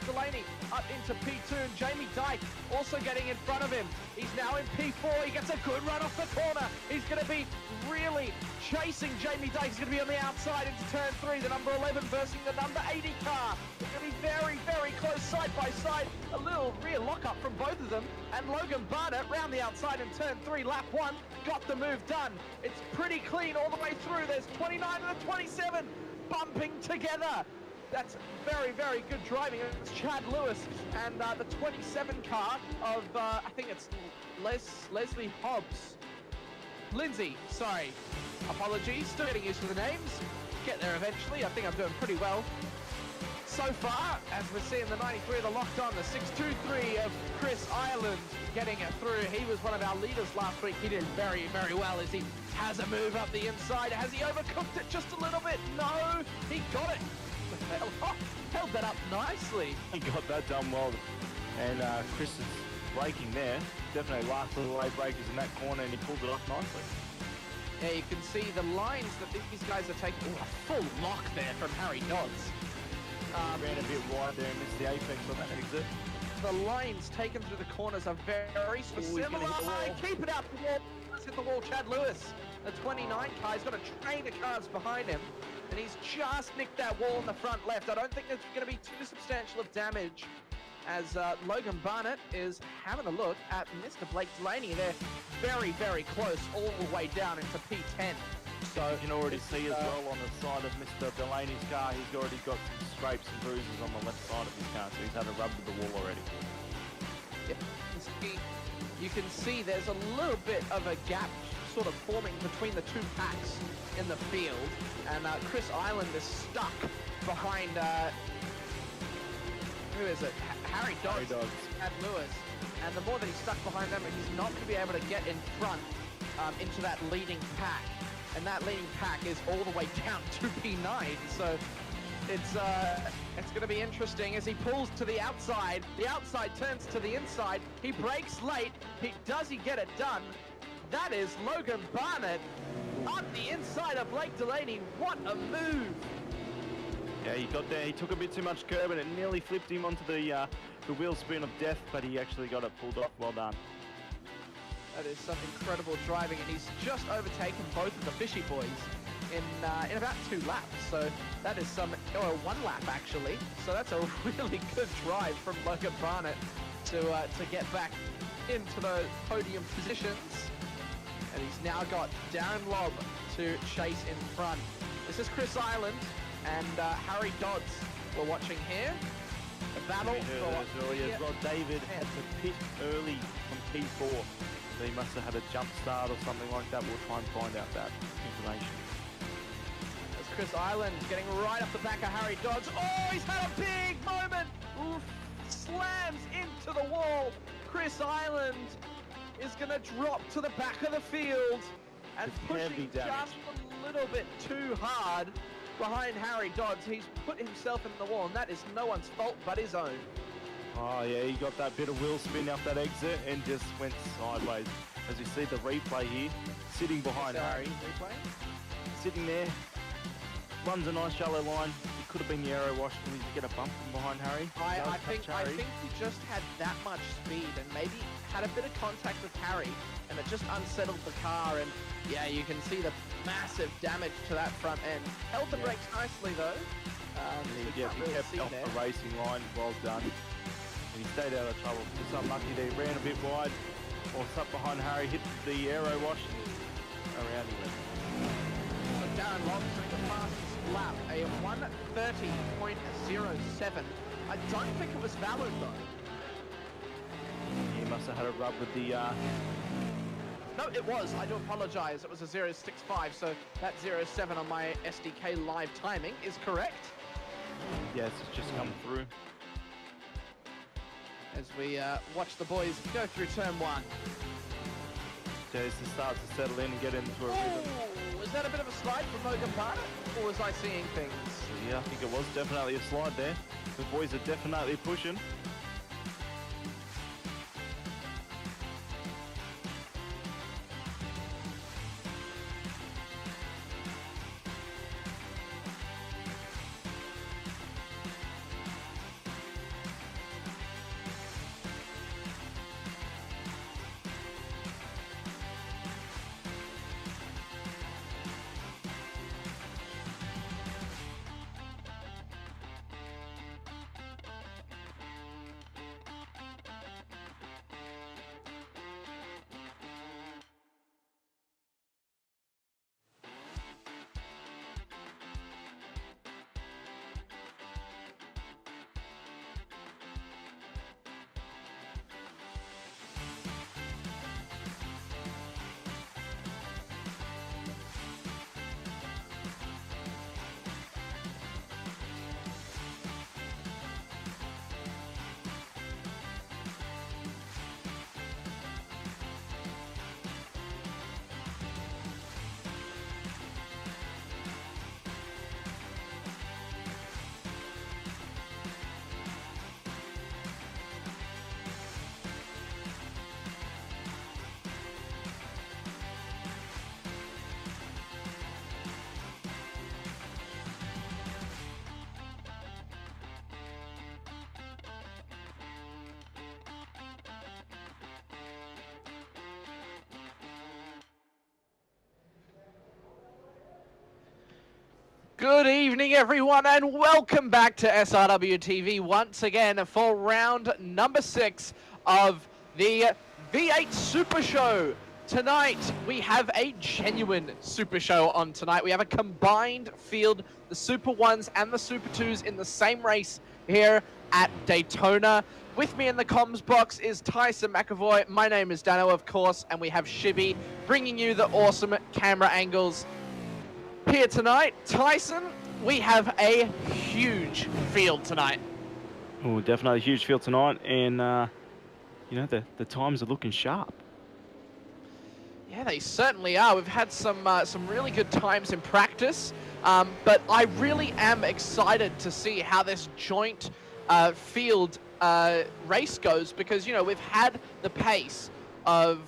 Blake Delaney up into P2, and Jamie Dyke also getting in front of him. He's now in P4. He gets a good run off the corner. He's going to be really chasing Jamie Dyke. He's going to be on the outside into turn 3. The number 11 versus the number 80 car. It's going to be very, very close side by side. A little rear lockup from both of them. And Logan Barnett round the outside in turn 3, lap 1, got the move done. It's pretty clean all the way through. There's 29 and the 27 bumping together. That's very, very good driving. It's Chad Lewis and the 27 car of, I think it's Leslie Hobbs. Lindsay, sorry. Apologies, still getting used to the names. Get there eventually. I think I'm doing pretty well. So far, as we're seeing the 93 of the locked on, the 623 of Chris Ireland getting it through. He was one of our leaders last week. He did very, very well as he has a move up the inside. Has he overcooked it just a little bit? No, he got it. Held that up nicely. He got that done well. And Chris is braking there. Definitely last little late breakers in that corner, and he pulled it off nicely. Yeah, you can see the lines that these guys are taking. Ooh, a full lock there from Harry Dodds. Ran a bit wide there and missed the apex on that exit. The lines taken through the corners are very similar. Keep it out the wall. Let's hit the wall, Chad Lewis. The 29 car, he's got a train of cars behind him, and he's just nicked that wall in the front left. I don't think there's going to be too substantial of damage, as Logan Barnett is having a look at Mr. Blake Delaney. They're very, very close all the way down into P10. So you can already see as well on the side of Mr. Delaney's car, he's already got some scrapes and bruises on the left side of his car, so he's had a rub with the wall already. Yep. You can see there's a little bit of a gap sort of forming between the two packs in the field, and Chris Island is stuck behind, who is it? Harry Dodds and Lewis, and the more that he's stuck behind them, he's not going to be able to get in front into that leading pack. And that leading pack is all the way down to P9, so it's going to be interesting as he pulls to the outside turns to the inside, he brakes late, does he get it done? That is Logan Barnett on the inside of Blake Delaney. What a move! Yeah, he got there, he took a bit too much curb and it nearly flipped him onto the wheel spin of death, but he actually got it pulled off. Well done. That is some incredible driving, and he's just overtaken both of the Fishy boys in about 2 laps. So that is some, or 1 lap actually. So that's a really good drive from Logan Barnett to get back into the podium positions. And he's now got Darren Lobb to chase in front. This is Chris Island and Harry Dodds we're watching here. The battle earlier as well. David had to pit early from P4. So he must have had a jump start or something like that. We'll try and find out that information. As Chris Island getting right off the back of Harry Dodds. Oh, he's had a big moment. Oof, slams into the wall. Chris Island is going to drop to the back of the field and pushing just a little bit too hard behind Harry Dodds. He's put himself in the wall, and that is no one's fault but his own. Oh yeah, he got that bit of wheel spin off that exit and just went sideways. As you see the replay here, sitting behind Harry. Sitting there, runs a nice shallow line. It could have been the aero wash to get a bump from behind Harry. I think he just had that much speed and maybe had a bit of contact with Harry, and it just unsettled the car. And yeah, you can see the massive damage to that front end. Held the brakes nicely though. He kept off the racing line. Well done. And he stayed out of trouble. Just unlucky there. He ran a bit wide, or stuck behind Harry, hit the aero wash, and around he went. So Darren Lobb took the fastest lap, a 1:30.07. I don't think it was valid though. He must have had a rub with the... No, it was. I do apologise. It was a 0.65, so that 0.7 on my SDK live timing is correct. Yes, it's just come through. As we watch the boys go through turn 1. Jason starts to settle in and get into a rhythm. Was that a bit of a slide from Logan Barnett, or was I seeing things? Yeah, I think it was definitely a slide there. The boys are definitely pushing. Good evening, everyone, and welcome back to SRW TV once again for round number 6 of the V8 Super Show. Tonight, we have a genuine Super Show on tonight. We have a combined field, the Super 1s and the Super 2s in the same race here at Daytona. With me in the comms box is Tyson McAvoy. My name is Dano, of course, and we have Shibby bringing you the awesome camera angles here tonight. Tyson, we have a huge field tonight. Oh, definitely a huge field tonight, and you know, the times are looking sharp. Yeah, they certainly are. We've had some really good times in practice, but I really am excited to see how this joint field race goes, because, you know, we've had the pace of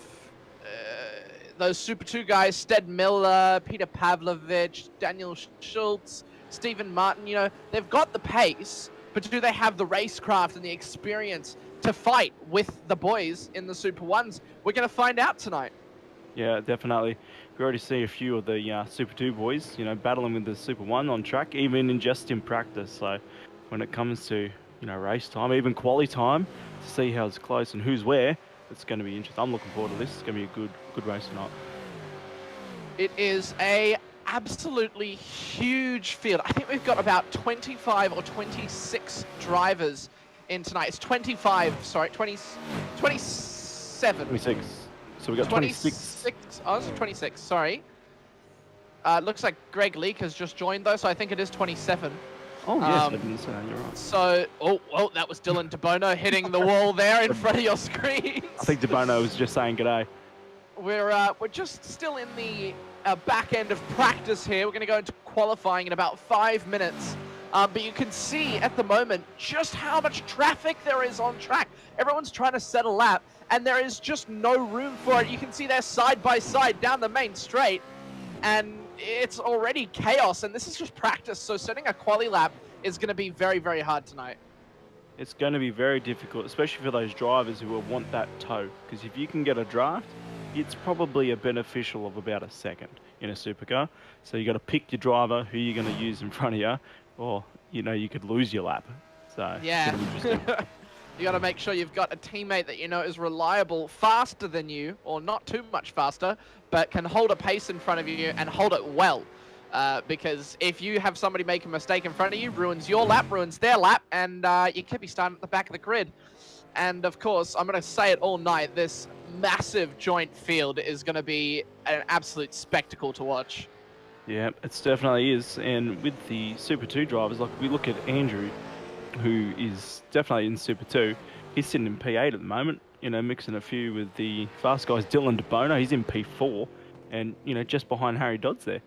those Super 2 guys, Stead Miller, Peter Pavlovich, Daniel Schultz, Stephen Martin. You know, they've got the pace, but do they have the racecraft and the experience to fight with the boys in the Super 1s? We're going to find out tonight. Yeah, definitely. We already see a few of the Super 2 boys, you know, battling with the Super 1 on track, even just in practice. So when it comes to, you know, race time, even quali time, to see how it's close and who's where, it's going to be interesting. I'm looking forward to this. It's going to be a good race tonight. It is a absolutely huge field. I think we've got about 25 or 26 drivers in tonight. It's 25, sorry, 27. 26. So we got 26. Oh, it's 26, sorry. Looks like Greg Leake has just joined, though, so I think it is 27. Oh, yes, I didn't say that. You're right. So, oh, that was Dylan DeBono hitting the wall there in front of your screen. I think DeBono was just saying g'day. We're just still in the back end of practice here. We're going to go into qualifying in about 5 minutes. But you can see at the moment just how much traffic there is on track. Everyone's trying to set a lap, and there is just no room for it. You can see they're side by side down the main straight, and it's already chaos, and this is just practice. So setting a quali lap is going to be very, very hard tonight. It's going to be very difficult, especially for those drivers who will want that toe. Because if you can get a draft, it's probably a beneficial of about a second in a supercar. So you got to pick your driver, who you're going to use in front of you, or, you know, you could lose your lap. So yeah. You got to make sure you've got a teammate that you know is reliable, faster than you, or not too much faster, but can hold a pace in front of you and hold it well. Because if you have somebody make a mistake in front of you, ruins your lap, ruins their lap, and you could be starting at the back of the grid. And of course, I'm going to say it all night, this massive joint field is going to be an absolute spectacle to watch. Yeah, it definitely is. And with the Super 2 drivers, like we look at Andrew, who is definitely in Super 2, he's sitting in P8 at the moment, you know, mixing a few with the fast guys. Dylan DeBono, he's in P4, and, you know, just behind Harry Dodds there.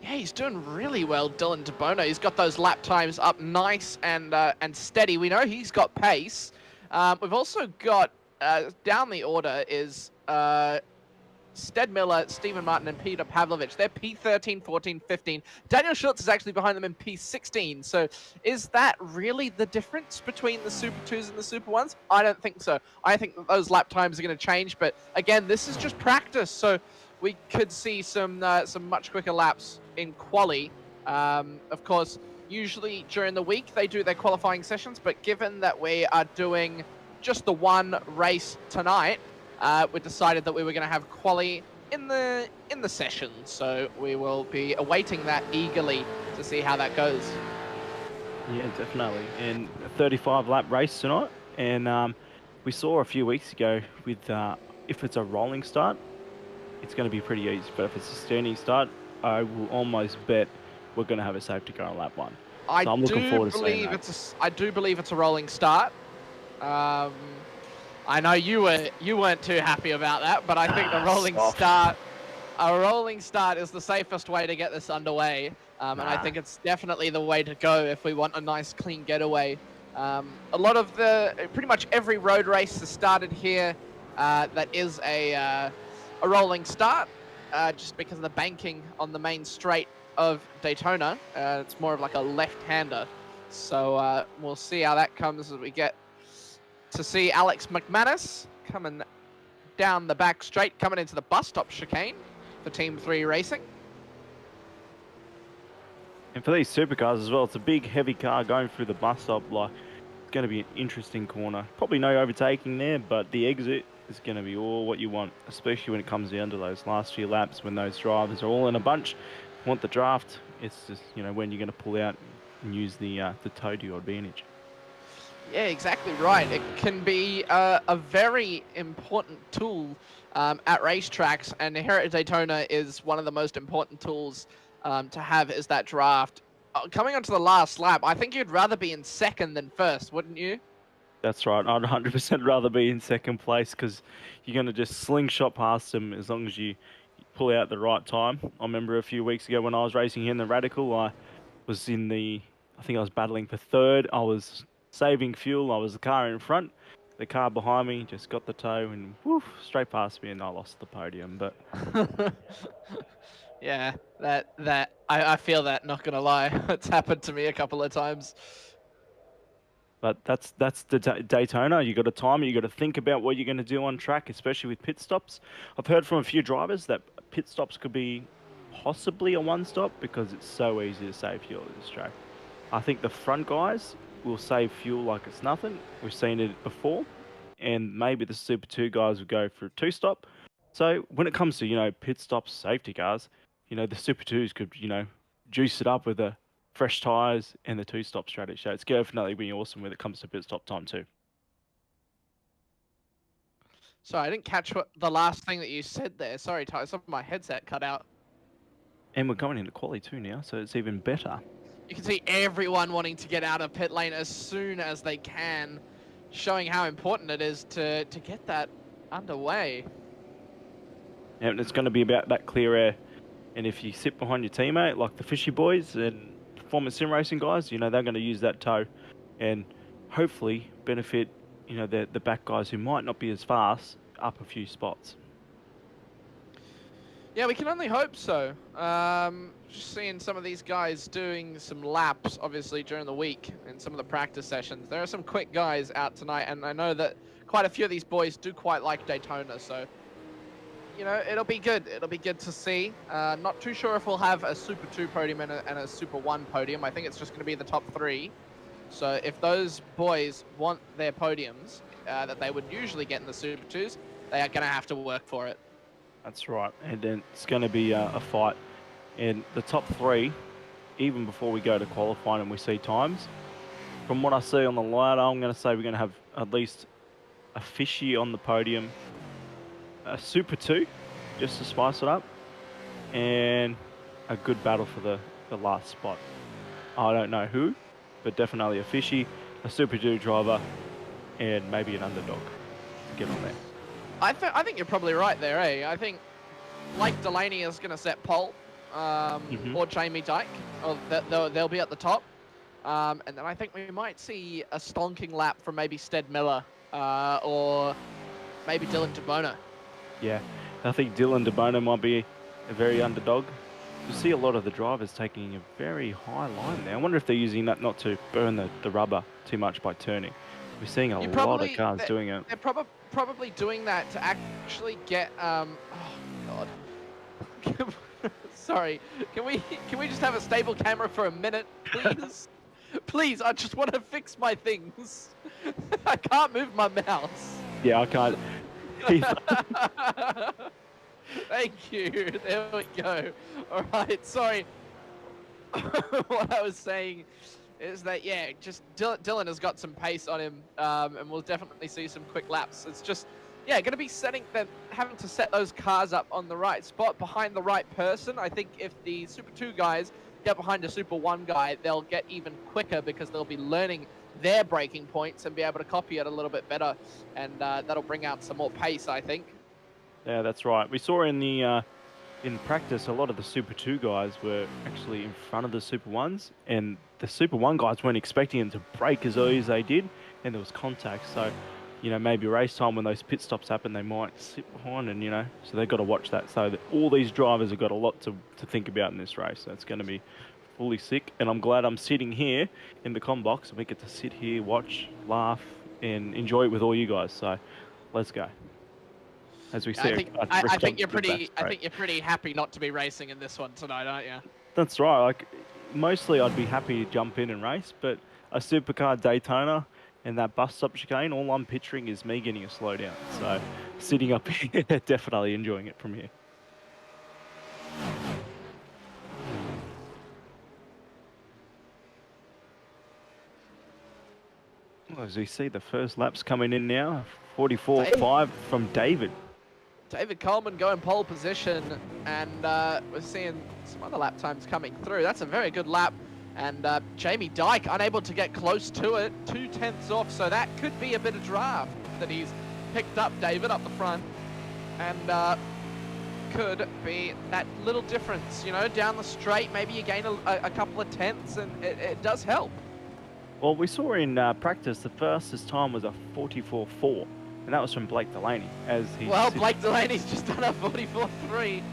Yeah, he's doing really well, Dylan DeBono. He's got those lap times up nice and steady. We know he's got pace. We've also got, down the order is Stead Miller, Stephen Martin, and Peter Pavlovich. They're P13, 14, 15. Daniel Schultz is actually behind them in P16. So is that really the difference between the Super 2s and the Super 1s? I don't think so. I think that those lap times are going to change. But again, this is just practice. So we could see some much quicker laps in quali. Of course, usually during the week they do their qualifying sessions. But given that we are doing just the one race tonight, we decided that we were going to have quali in the session, so we will be awaiting that eagerly to see how that goes. Yeah, definitely. And a 35 lap race tonight, and we saw a few weeks ago with if it's a rolling start, it's going to be pretty easy, but if it's a standing start, I will almost bet we're going to have a safety car on lap 1. So I'm looking forward to seeing that. I do believe it's a rolling start. I know you weren't too happy about that, but I think a rolling start is the safest way to get this underway, and I think it's definitely the way to go if we want a nice clean getaway. A lot of pretty much every road race has started here that is a rolling start, just because of the banking on the main straight of Daytona. It's more of like a left-hander, so we'll see how that comes as we get to see Alex McManus coming down the back straight, coming into the bus stop chicane for Team 3 Racing. And for these supercars as well, it's a big, heavy car going through the bus stop. Like, it's going to be an interesting corner. Probably no overtaking there, but the exit is going to be all what you want, especially when it comes down to those last few laps when those drivers are all in a bunch, want the draft. It's just, you know, when you're going to pull out and use the toe to your advantage. Yeah, exactly right. It can be a very important tool at racetracks, and here at Daytona is one of the most important tools to have is that draft. Coming onto the last lap, I think you'd rather be in second than first, wouldn't you? That's right. I'd 100% rather be in second place because you're going to just slingshot past them as long as you pull out the right time. I remember a few weeks ago when I was racing here in the Radical, I think I was battling for third. I was saving fuel. I was the car in front. The car behind me just got the toe and woof, straight past me and I lost the podium. But Yeah, I feel that, not gonna lie. It's happened to me a couple of times. that's the Daytona. You got to time it. You got to think about what you're going to do on track, especially with pit stops. I've heard from a few drivers that pit stops could be possibly a one stop because it's so easy to save fuel at this track. I think the front guys will save fuel like it's nothing. We've seen it before, and maybe the Super 2 guys will go for a two stop. So when it comes to, you know, pit stops, safety cars, you know, the Super 2s could, you know, juice it up with the fresh tyres and the two stop strategy. So it's definitely be awesome when it comes to pit stop time too. Sorry, I didn't catch what the last thing that you said there. Sorry, Ty, some of my headset cut out. And we're going into quali too now, so it's even better. You can see everyone wanting to get out of pit lane as soon as they can, showing how important it is to get that underway. And it's going to be about that clear air. And if you sit behind your teammate, like the Fishy boys and performance sim racing guys, you know, they're going to use that toe and hopefully benefit, you know, the back guys who might not be as fast up a few spots. Yeah, we can only hope so. Just seeing some of these guys doing some laps, obviously, during the week in some of the practice sessions. There are some quick guys out tonight, and I know that quite a few of these boys do quite like Daytona, so, you know, it'll be good. It'll be good to see. Not too sure if we'll have a Super 2 podium and a Super 1 podium. I think it's just going to be the top 3. So if those boys want their podiums that they would usually get in the Super 2s, they are going to have to work for it. That's right. And then it's going to be a fight. And the top 3, even before we go to qualifying and we see times, from what I see on the ladder, I'm going to say we're going to have at least a Fishy on the podium, a Super 2, just to spice it up, and a good battle for the last spot. I don't know who, but definitely a Fishy, a Super 2 driver, and maybe an underdog to get on there. I think you're probably right there, eh? I think Blake Delaney is going to set pole, or Jamie Dyke, or they'll be at the top. And then I think we might see a stonking lap from maybe Stead Miller, or maybe Dylan DeBona. Yeah, I think Dylan DeBona might be a very underdog. You see a lot of the drivers taking a very high line there. I wonder if they're using that not to burn the rubber too much by turning. We're seeing a lot of cars doing it. They're probably doing that to actually get oh god. Sorry. Can we just have a stable camera for a minute, please? Please, I just want to fix my things. I can't move my mouse. Yeah, I can't. Thank you. There we go. All right. Sorry. What I was saying is that, yeah, just Dylan has got some pace on him, and we'll definitely see some quick laps. It's just, yeah, going to be having to set those cars up on the right spot behind the right person. I think if the Super 2 guys get behind a Super 1 guy, they'll get even quicker because they'll be learning their braking points and be able to copy it a little bit better, and that'll bring out some more pace, I think. Yeah, that's right. We saw in practice a lot of the Super 2 guys were actually in front of the Super 1s, and the Super 1 guys weren't expecting them to brake as early as they did, and there was contact. So, you know, maybe race time when those pit stops happen, they might sit behind, and, you know, so they've got to watch that. So that all these drivers have got a lot to think about in this race. So it's going to be fully sick, and I'm glad I'm sitting here in the comm box and we get to sit here, watch, laugh, and enjoy it with all you guys. So let's go. As we see, I think you're pretty happy not to be racing in this one tonight, aren't you? That's right. Like, mostly I'd be happy to jump in and race, but a supercar Daytona and that bus stop chicane, all I'm picturing is me getting a slowdown. So sitting up here, definitely enjoying it from here. Well, as we see the first laps coming in now, 44.5 from David. David Coleman going pole position, and we're seeing some other lap times coming through. That's a very good lap, and Jamie Dyke unable to get close to it, 2/10 off, so that could be a bit of draft that he's picked up David up the front, and could be that little difference, you know, down the straight. Maybe you gain a couple of tenths, and it does help. Well, we saw in practice the fastest time was a 44.4. And that was from Blake Delaney, as he. Well, Blake Delaney's just done a 44.3.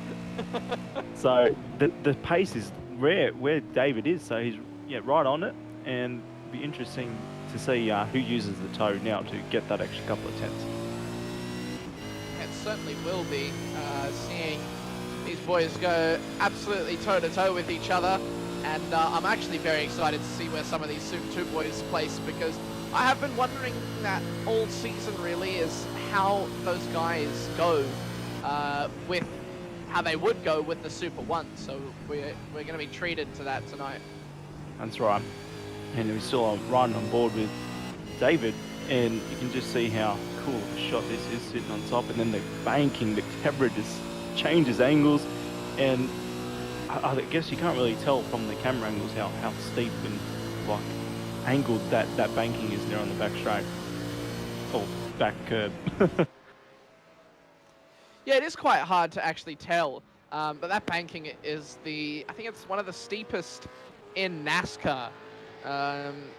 So the pace is where David is, so he's right on it, and it'll be interesting to see who uses the toe now to get that extra couple of tenths. It certainly will be, seeing these boys go absolutely toe-to-toe with each other, and I'm actually very excited to see where some of these Super 2 boys place, because I have been wondering that all season really is how those guys go with how they would go with the Super 1. So we're going to be treated to that tonight. That's right. And we're still riding on board with David, and you can just see how cool of a shot this is sitting on top, and then the banking, the camera just changes angles, and I guess you can't really tell from the camera angles how steep and like angled that banking is there on the back straight or back curb. Yeah, it is quite hard to actually tell, but that banking is I think it's one of the steepest in NASCAR.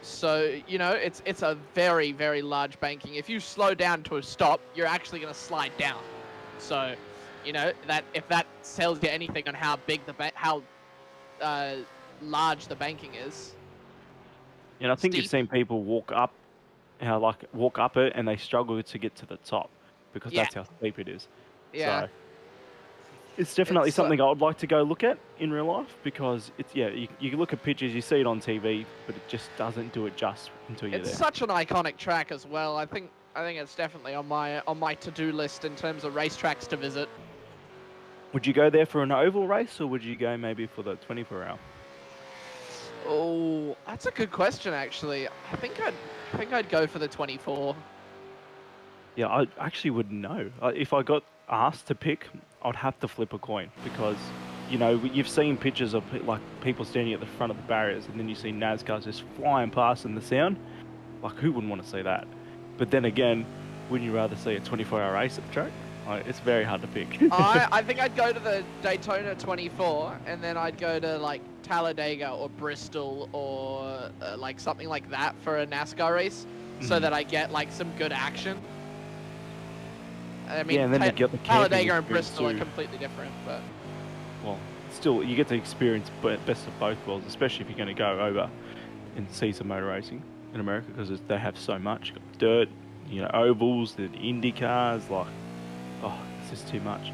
So, you know, it's a very, very large banking. If you slow down to a stop, you're actually going to slide down. So, you know, that if that tells you anything on how big how large the banking is. And I think you've seen people walk up it, and they struggle to get to the top because that's how steep it is. Yeah. So it's definitely something I would like to go look at in real life, because it's you look at pictures, you see it on TV, but it just doesn't do it just until you're there. It's such an iconic track as well. I think it's definitely on my to-do list in terms of racetracks to visit. Would you go there for an oval race, or would you go maybe for the 24-hour? Oh, that's a good question, actually. I think I'd go for the 24. Yeah, I actually wouldn't know. If I got asked to pick, I'd have to flip a coin, because, you know, you've seen pictures of like people standing at the front of the barriers, and then you see NASCARs just flying past in the sound. Like, who wouldn't want to see that? But then again, wouldn't you rather see a 24-hour race at the track? It's very hard to pick. I think I'd go to the Daytona 24, and then I'd go to like Talladega or Bristol or like something like that for a NASCAR race, so that I get like some good action. I mean, and then you get the Talladega and Bristol are completely different, but well, still you get to experience best of both worlds, especially if you're going to go over and see some motor racing in America, because they have so much. You've got dirt, you know, ovals, the Indy cars, like. Oh, it's just too much.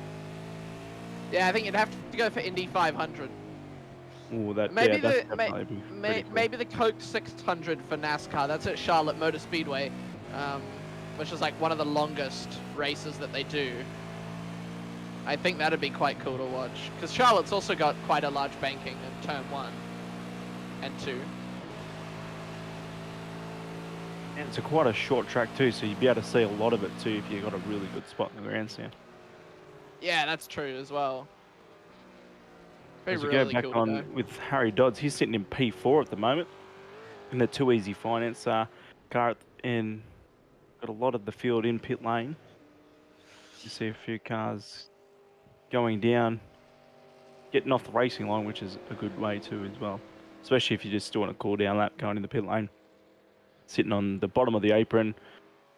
Yeah, I think you'd have to go for Indy 500. Oh, that maybe maybe the Coke 600 for NASCAR. That's at Charlotte Motor Speedway, which is like one of the longest races that they do. I think that'd be quite cool to watch, because Charlotte's also got quite a large banking in turn 1 and 2. And it's quite a short track too, so you'd be able to see a lot of it too if you got a really good spot in the grandstand. Yeah, that's true as well. As we go back on with Harry Dodds, he's sitting in P4 at the moment in the Too Easy Finance car, and got a lot of the field in pit lane. You see a few cars going down, getting off the racing line, which is a good way too as well, especially if you're just doing a cool down lap going in the pit lane. Sitting on the bottom of the apron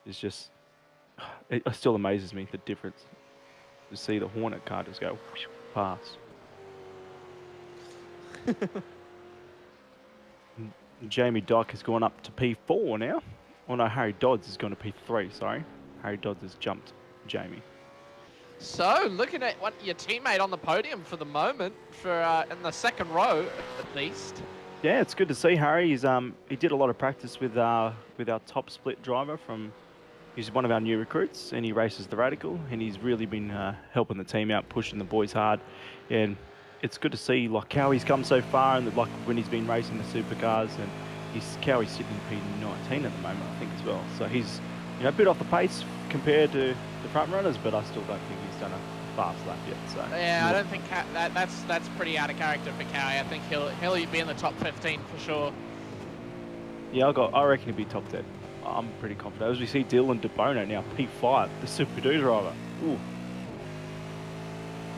is just, it still amazes me, the difference. To see the Hornet car just go past. Jamie Dyke has gone up to P4 now. Oh no, Harry Dodds has gone to P3, sorry. Harry Dodds has jumped Jamie. So, looking at what your teammate on the podium for the moment, for in the second row at least. Yeah, it's good to see Harry. He did a lot of practice with our top split driver from. He's one of our new recruits, and he races the Radical, and he's really been helping the team out, pushing the boys hard, and it's good to see like how he's come so far, and like when he's been racing the supercars, and Cowie's sitting in P19 at the moment, I think as well. So he's a bit off the pace compared to the front runners, but I still don't think he's done a fast lap yet. So yeah, I don't think that's pretty out of character for Cowie. I think he'll be in the top 15 for sure. Yeah, I reckon he'll be top 10. I'm pretty confident. As we see Dylan DeBono now, P5, the Super 2 driver. Ooh.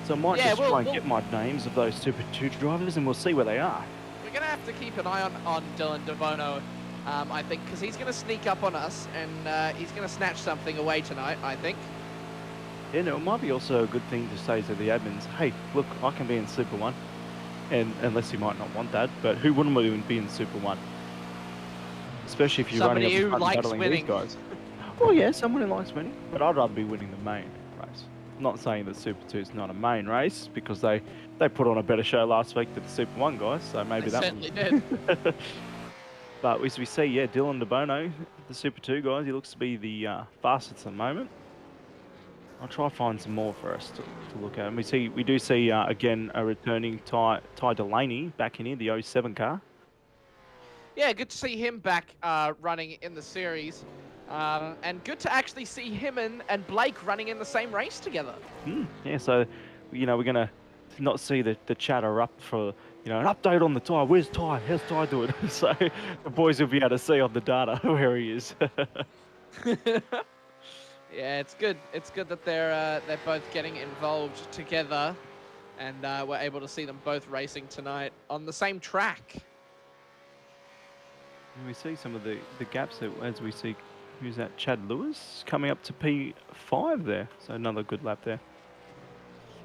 So I might just try and get my names of those Super 2 drivers, and we'll see where they are. We're going to have to keep an eye on Dylan DeBono, I think, because he's going to sneak up on us, and he's going to snatch something away tonight, I think. Yeah, no, it might be also a good thing to say to the admins, hey, look, I can be in Super 1. And unless you might not want that, but who wouldn't want to be in Super 1? Especially if you're running up the front and battling these guys. Well, yeah, someone who likes winning, but I'd rather be winning the main race. I'm not saying that Super 2 is not a main race, because they put on a better show last week than the Super 1 guys, so maybe that certainly did. But as we see, yeah, Dylan DeBono, the Super 2 guys, he looks to be the fastest at the moment. I'll try to find some more for us to look at. And we do see again a returning Ty Delaney back in here, the 07 car. Yeah, good to see him back running in the series. And good to actually see him and Blake running in the same race together. Yeah, so, we're going to not see the chatter up for, an update on the Ty. Where's Ty? How's Ty doing? So the boys will be able to see on the data where he is. Yeah, it's good. It's good that they're both getting involved together, and we're able to see them both racing tonight on the same track. We see some of the gaps as we see, who's that, Chad Lewis coming up to P5 there. So another good lap there.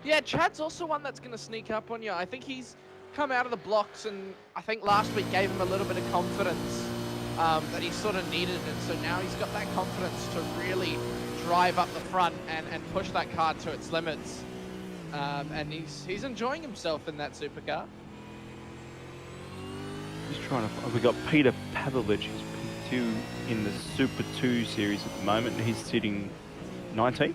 Yeah, Chad's also one that's going to sneak up on you. I think he's come out of the blocks, and I think last week gave him a little bit of confidence that he sort of needed. And so now he's got that confidence to really drive up the front and push that car to its limits. And he's enjoying himself in that supercar. Just trying to. We got Peter Pavlovich, who's P2 in the Super 2 series at the moment. He's sitting 19th.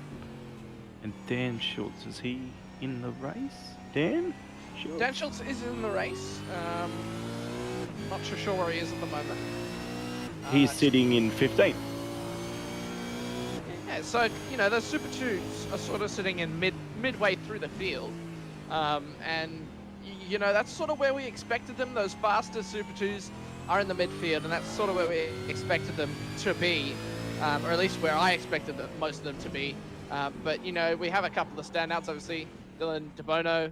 And Dan Schultz, is he in the race? Dan Schultz? Dan Schultz is in the race. Not sure where he is at the moment. He's sitting in 15th. Yeah, so the Super 2s are sort of sitting in midway through the field, and that's sort of where we expected them. Those faster Super 2s are in the midfield, and that's sort of where we expected them to be, or at least where I expected most of them to be. But we have a couple of standouts. Obviously, Dylan DeBono,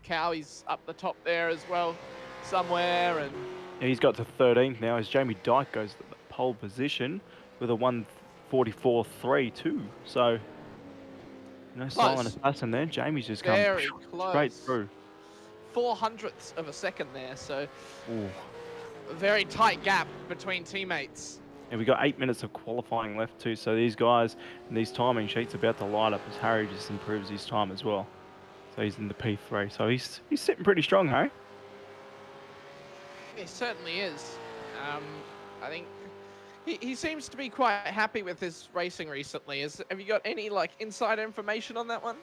Cowie's up the top there as well, somewhere, and yeah, he's got to 13th now as Jamie Dyke goes to the pole position with a 1:44.32. So, silent assassin there. Jamie's just come straight through. 0.04 of a second there, so ooh. A very tight gap between teammates. And we got 8 minutes of qualifying left too, so these guys and these timing sheets are about to light up as Harry just improves his time as well. So he's in the P3, so he's sitting pretty strong, Harry. He certainly is. I think he seems to be quite happy with his racing recently. Have you got any inside information on that one?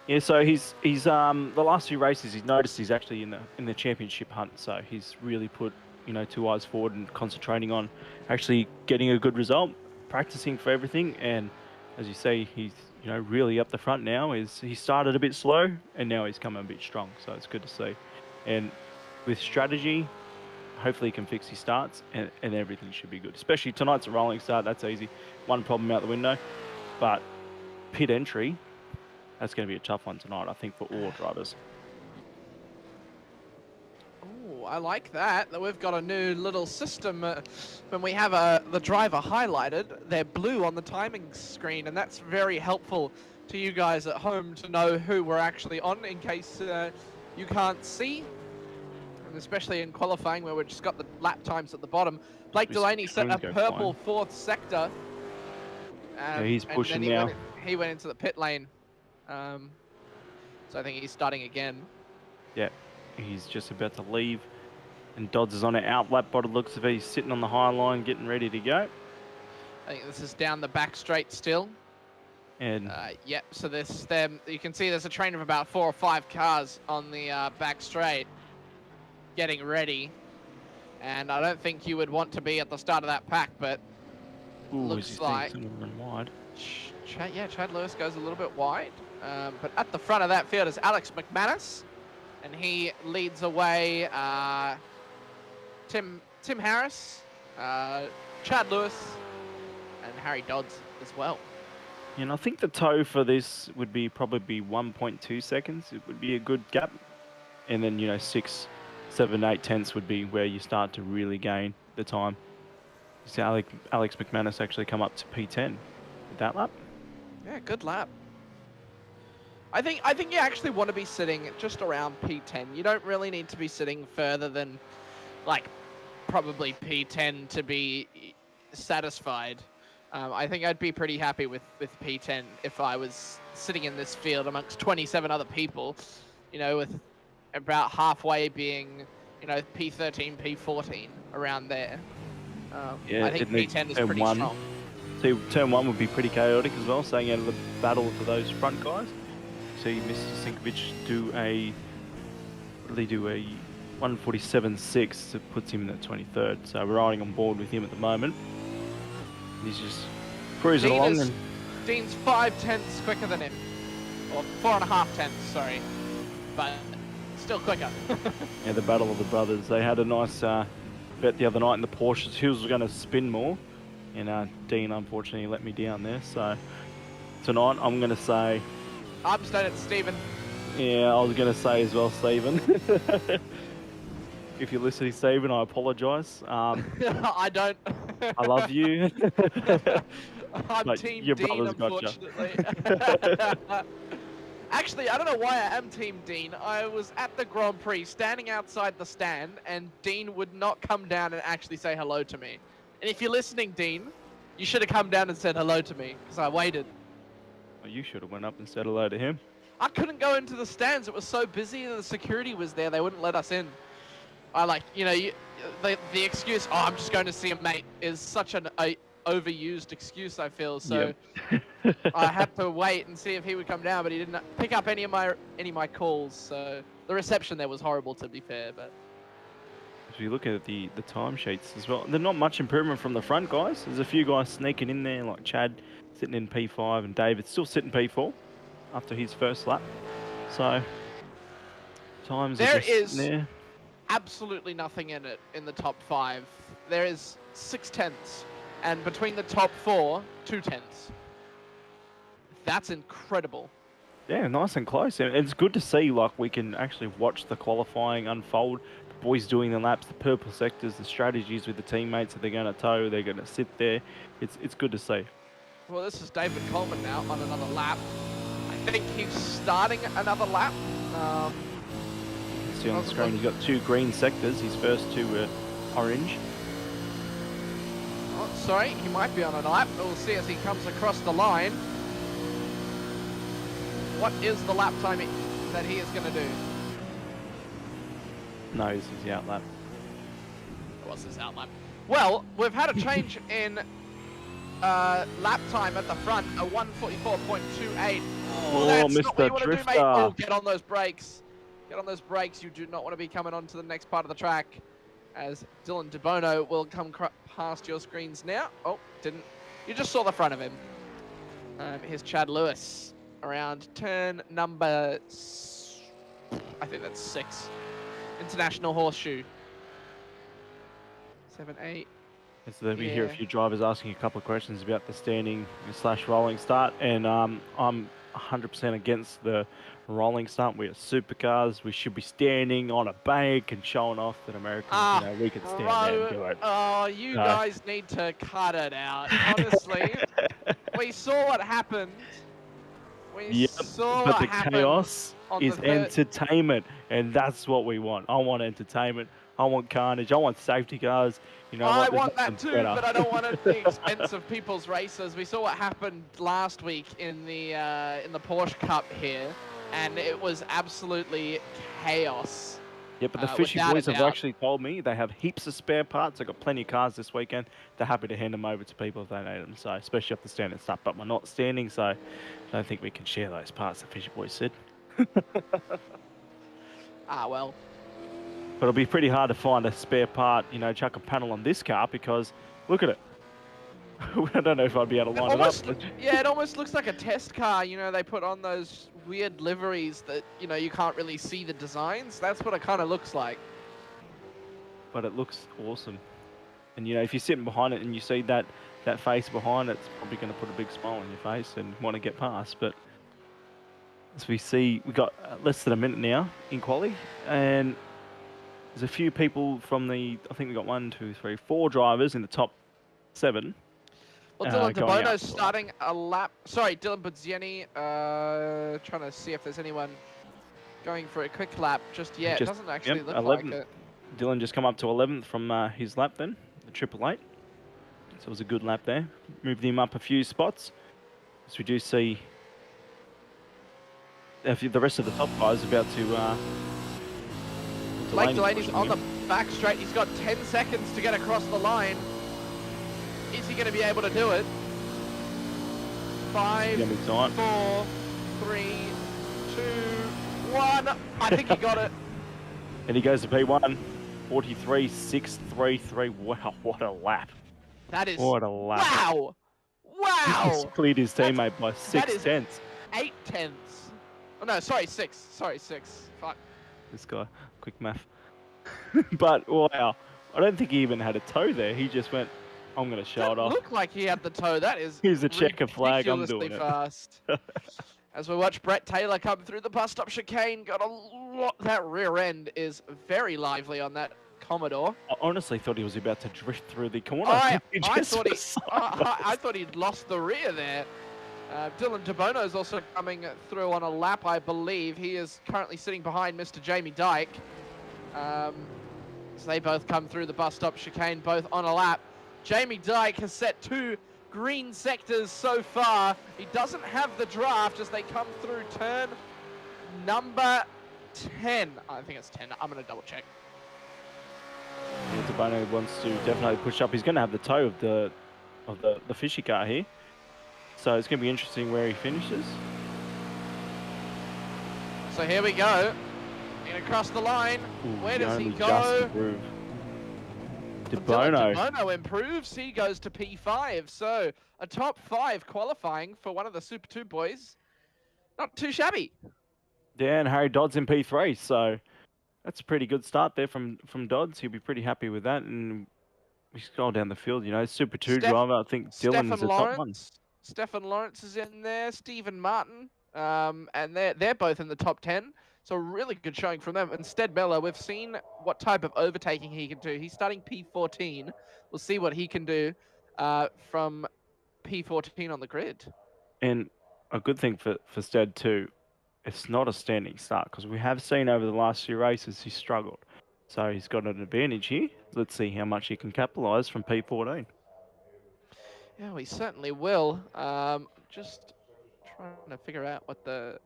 Yeah, so he's the last few races he's noticed he's actually in the championship hunt. So he's really put 2 eyes forward and concentrating on actually getting a good result, practicing for everything. And as you say, he's really up the front now. He started a bit slow and now he's coming a bit strong. So it's good to see. And with strategy, hopefully he can fix his starts and everything should be good. Especially tonight's a rolling start. That's easy. One problem out the window. But pit entry, that's going to be a tough one tonight, I think, for all drivers. Oh, I like that we've got a new little system. When we have the driver highlighted, they're blue on the timing screen, and that's very helpful to you guys at home to know who we're actually on in case you can't see. And especially in qualifying where we've just got the lap times at the bottom. Blake Delaney set a purple 4th sector. Yeah, he's pushing now. He went into the pit lane. So I think he's starting again. Yeah, he's just about to leave. And Dodds is on an out lap by the looks of it. He's sitting on the high line getting ready to go. I think this is down the back straight still. And yep, so this you can see there's a train of about 4 or 5 cars on the back straight getting ready. And I don't think you would want to be at the start of that pack, but looks like someone run wide. Chad Lewis goes a little bit wide. But at the front of that field is Alex McManus, and he leads away Tim Harris, Chad Lewis, and Harry Dodds as well. And I think the tow for this would be probably 1.2 seconds. It would be a good gap. And then, you know, 6, 7, 8 tenths would be where you start to really gain the time. You see Alex McManus actually come up to P10 with that lap. Yeah, good lap. I think you actually want to be sitting just around P10. You don't really need to be sitting further than, like, probably P10 to be satisfied. I think I'd be pretty happy with P10 if I was sitting in this field amongst 27 other people, you know, with about halfway being, you know, P13, P14, around there. Yeah, I think P10 is pretty strong. So turn 1 would be pretty chaotic as well, staying out of the battle for those front guys. So Mr. Sinkovic do a 147.6 that puts him in the 23rd. So we're riding on board with him at the moment. He's just cruising along. Dean's 5 tenths quicker than him. Or 4.5 tenths, sorry. But still quicker. Yeah, the battle of the brothers. They had a nice bet the other night in the Porsches. Who was going to spin more? And Dean, unfortunately, let me down there. So tonight, I'm going to say... I'm staying at Stephen. Yeah, I was going to say as well, Stephen. If you're listening, Stephen, I apologise. I don't. I love you. I'm but Team your Dean, brother's unfortunately. Actually, I don't know why I am Team Dean. I was at the Grand Prix, standing outside the stand, and Dean would not come down and actually say hello to me. And if you're listening, Dean, you should have come down and said hello to me, because I waited. Well, you should have went up and said hello to him. I couldn't go into the stands. It was so busy, and the security was there. They wouldn't let us in. I like, you know, the excuse, oh, I'm just going to see a mate, is such an overused excuse, I feel. So yep. I had to wait and see if he would come down, but he didn't pick up any of my calls. So the reception there was horrible, to be fair. But if you look at the time sheets as well, there's not much improvement from the front guys. There's a few guys sneaking in there, like Chad sitting in P5 and David still sitting P4 after his first lap. So times there is there. Absolutely nothing in it in the top 5. There is 6 tenths, and between the top 4, 2 tenths. That's incredible. Yeah, nice and close. And it's good to see, like, we can actually watch the qualifying unfold. The boys doing the laps, the purple sectors, the strategies with the teammates that they're going to tow, they're going to sit there. It's good to see. Well, this is David Coleman now on another lap. I think he's starting another lap. See on the screen, you've got 2 green sectors. His first 2 were orange. Oh, sorry, he might be on a lap. We'll see as he comes across the line. What is the lap time that he is going to do? No, this is the out lap. What's this out lap? Well, we've had a change in lap time at the front, a 1:44.28. Oh, that's Mr. not what you want to do, mate. Drifter. Oh, get on those brakes. Get on those brakes. You do not want to be coming on to the next part of the track, as Dylan DeBono will come past your screens now. Oh, didn't. You just saw the front of him. Here's Chad Lewis around turn number, I think that's 6. International Horseshoe. 7, 8. So we hear a few drivers asking a couple of questions about the standing / rolling start, and I'm 100% against the rolling start. We are supercars. We should be standing on a bank and showing off that Americans, you know, we can stand there and do it. Oh, you guys need to cut it out. Honestly, we saw what happened. We saw what happened. Chaos is entertainment, and that's what we want. I want entertainment. I want carnage. I want safety cars. You know I what? There's want that nothing too, better. but I don't want it at the expense of people's races. We saw what happened last week in the Porsche Cup here, and it was absolutely chaos. Yeah, but the Fishy without a boys have doubt. actually told me they have heaps of spare parts. They've got plenty of cars this weekend. They're happy to hand them over to people if they need them. So, especially off the standard stuff. But we're not standing, so I don't think we can share those parts, the Fishy boys said. Ah, well. But it'll be pretty hard to find a spare part, you know, chuck a panel on this car because look at it. I don't know if I'd be able to line it up. Yeah, it almost looks like a test car. You know, they put on those weird liveries that, you know, you can't really see the designs. That's what it kind of looks like. But it looks awesome. And, you know, if you're sitting behind it and you see that face behind it, it's probably going to put a big smile on your face and want to get past. But as we see, we've got less than a minute now in quali. And there's a few people from the, I think we've got 1, 2, 3, 4 drivers in the top 7. Well, Dylan DeBono's starting a lap. Sorry, Dylan Budzieni, trying to see if there's anyone going for a quick lap just yet. It doesn't actually look 11th. like it. Dylan just come up to 11th from his lap then, the 888. So it was a good lap there. Moved him up a few spots. As we do see the rest of the top guys about to... Blake Delaney's on the back straight. He's got 10 seconds to get across the line. Is he going to be able to do it? 5, 4, 3, 2, 1. I think he got it. And he goes to P1. 43.633. Wow, what a lap. That is... What a lap. Wow. Wow. He's cleared his teammate by 6 tenths. 8 tenths. Oh, no, sorry, 6. Sorry, 6. Fuck. This guy. Quick math. But, wow. I don't think he even had a toe there. He just went... I'm going to show it off. Looked like he had the toe. That is Here's a checker flag. I'm doing fast. As we watch Brett Taylor come through the bus stop chicane, got a lot. That rear end is very lively on that Commodore. I honestly thought he was about to drift through the corner. I thought he'd lost the rear there. Dylan DeBono is also coming through on a lap, I believe. He is currently sitting behind Mr. Jamie Dyke. So they both come through the bus stop chicane, both on a lap. Jamie Dyke has set 2 green sectors so far. He doesn't have the draft as they come through turn number 10. I think it's 10. I'm going to double check. Yeah, DeBono wants to definitely push up. He's going to have the toe of the fishy car here. So it's going to be interesting where he finishes. So here we go. And across the line. Ooh, where does he go? DeBono improves. He goes to P5. So a top 5 qualifying for one of the Super 2 boys. Not too shabby. Yeah, and Harry Dodds in P3. So that's a pretty good start there from Dodds. He'll be pretty happy with that. And we scroll down the field, you know, Super 2 driver. I think Dylan's the top one. Stefan Lawrence is in there. Stephen Martin. And they're both in the top 10. So really good showing from them. And Stead Miller, we've seen what type of overtaking he can do. He's starting P14. We'll see what he can do from P14 on the grid. And a good thing for Stead too, it's not a standing start because we have seen over the last few races he struggled. So he's got an advantage here. Let's see how much he can capitalise from P14. Yeah, we certainly will. Just trying to figure out what the...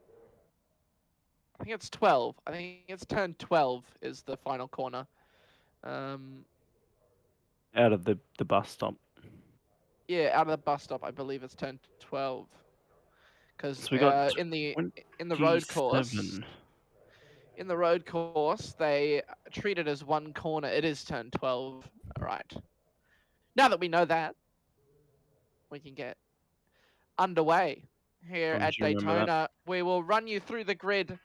I think it's 12. I think it's turn 12 is the final corner. Out of the bus stop. Yeah, out of the bus stop, I believe it's turn 12. Because so we got in the road course, they treat it as one corner. It is turn 12. All right. Now that we know that, we can get underway here at Daytona. We will run you through the grid.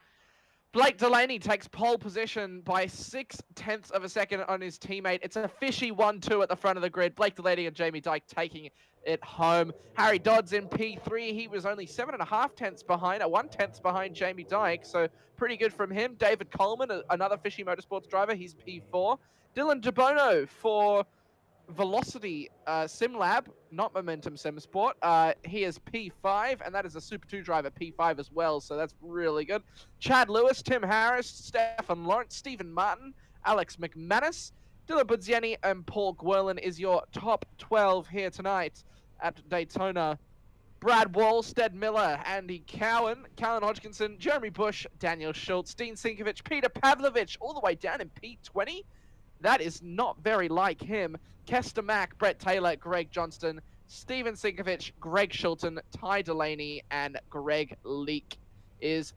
Blake Delaney takes pole position by 0.6 of a second on his teammate. It's a fishy 1-2 at the front of the grid. Blake Delaney and Jamie Dyke taking it home. Harry Dodds in P3. He was only 7.5 tenths behind, 1 tenth behind Jamie Dyke. So pretty good from him. David Coleman, another Fishy Motorsports driver. He's P4. Dylan DeBono for Velocity SimLab, not Momentum SimSport. He is P5, and that is a Super 2 driver, P5 as well, so that's really good. Chad Lewis, Tim Harris, Stefan Lawrence, Stephen Martin, Alex McManus, Dylan Budzieni, and Paul Gwirlin is your top 12 here tonight at Daytona. Brad Wallstead Miller, Andy Cowan, Callan Hodgkinson, Jeremy Bush, Daniel Schultz, Dean Sinkovich, Peter Pavlovich, all the way down in P20. That is not very like him. Kester Mack, Brett Taylor, Greg Johnston, Steven Sinkovich, Greg Shilton, Ty Delaney, and Greg Leake is...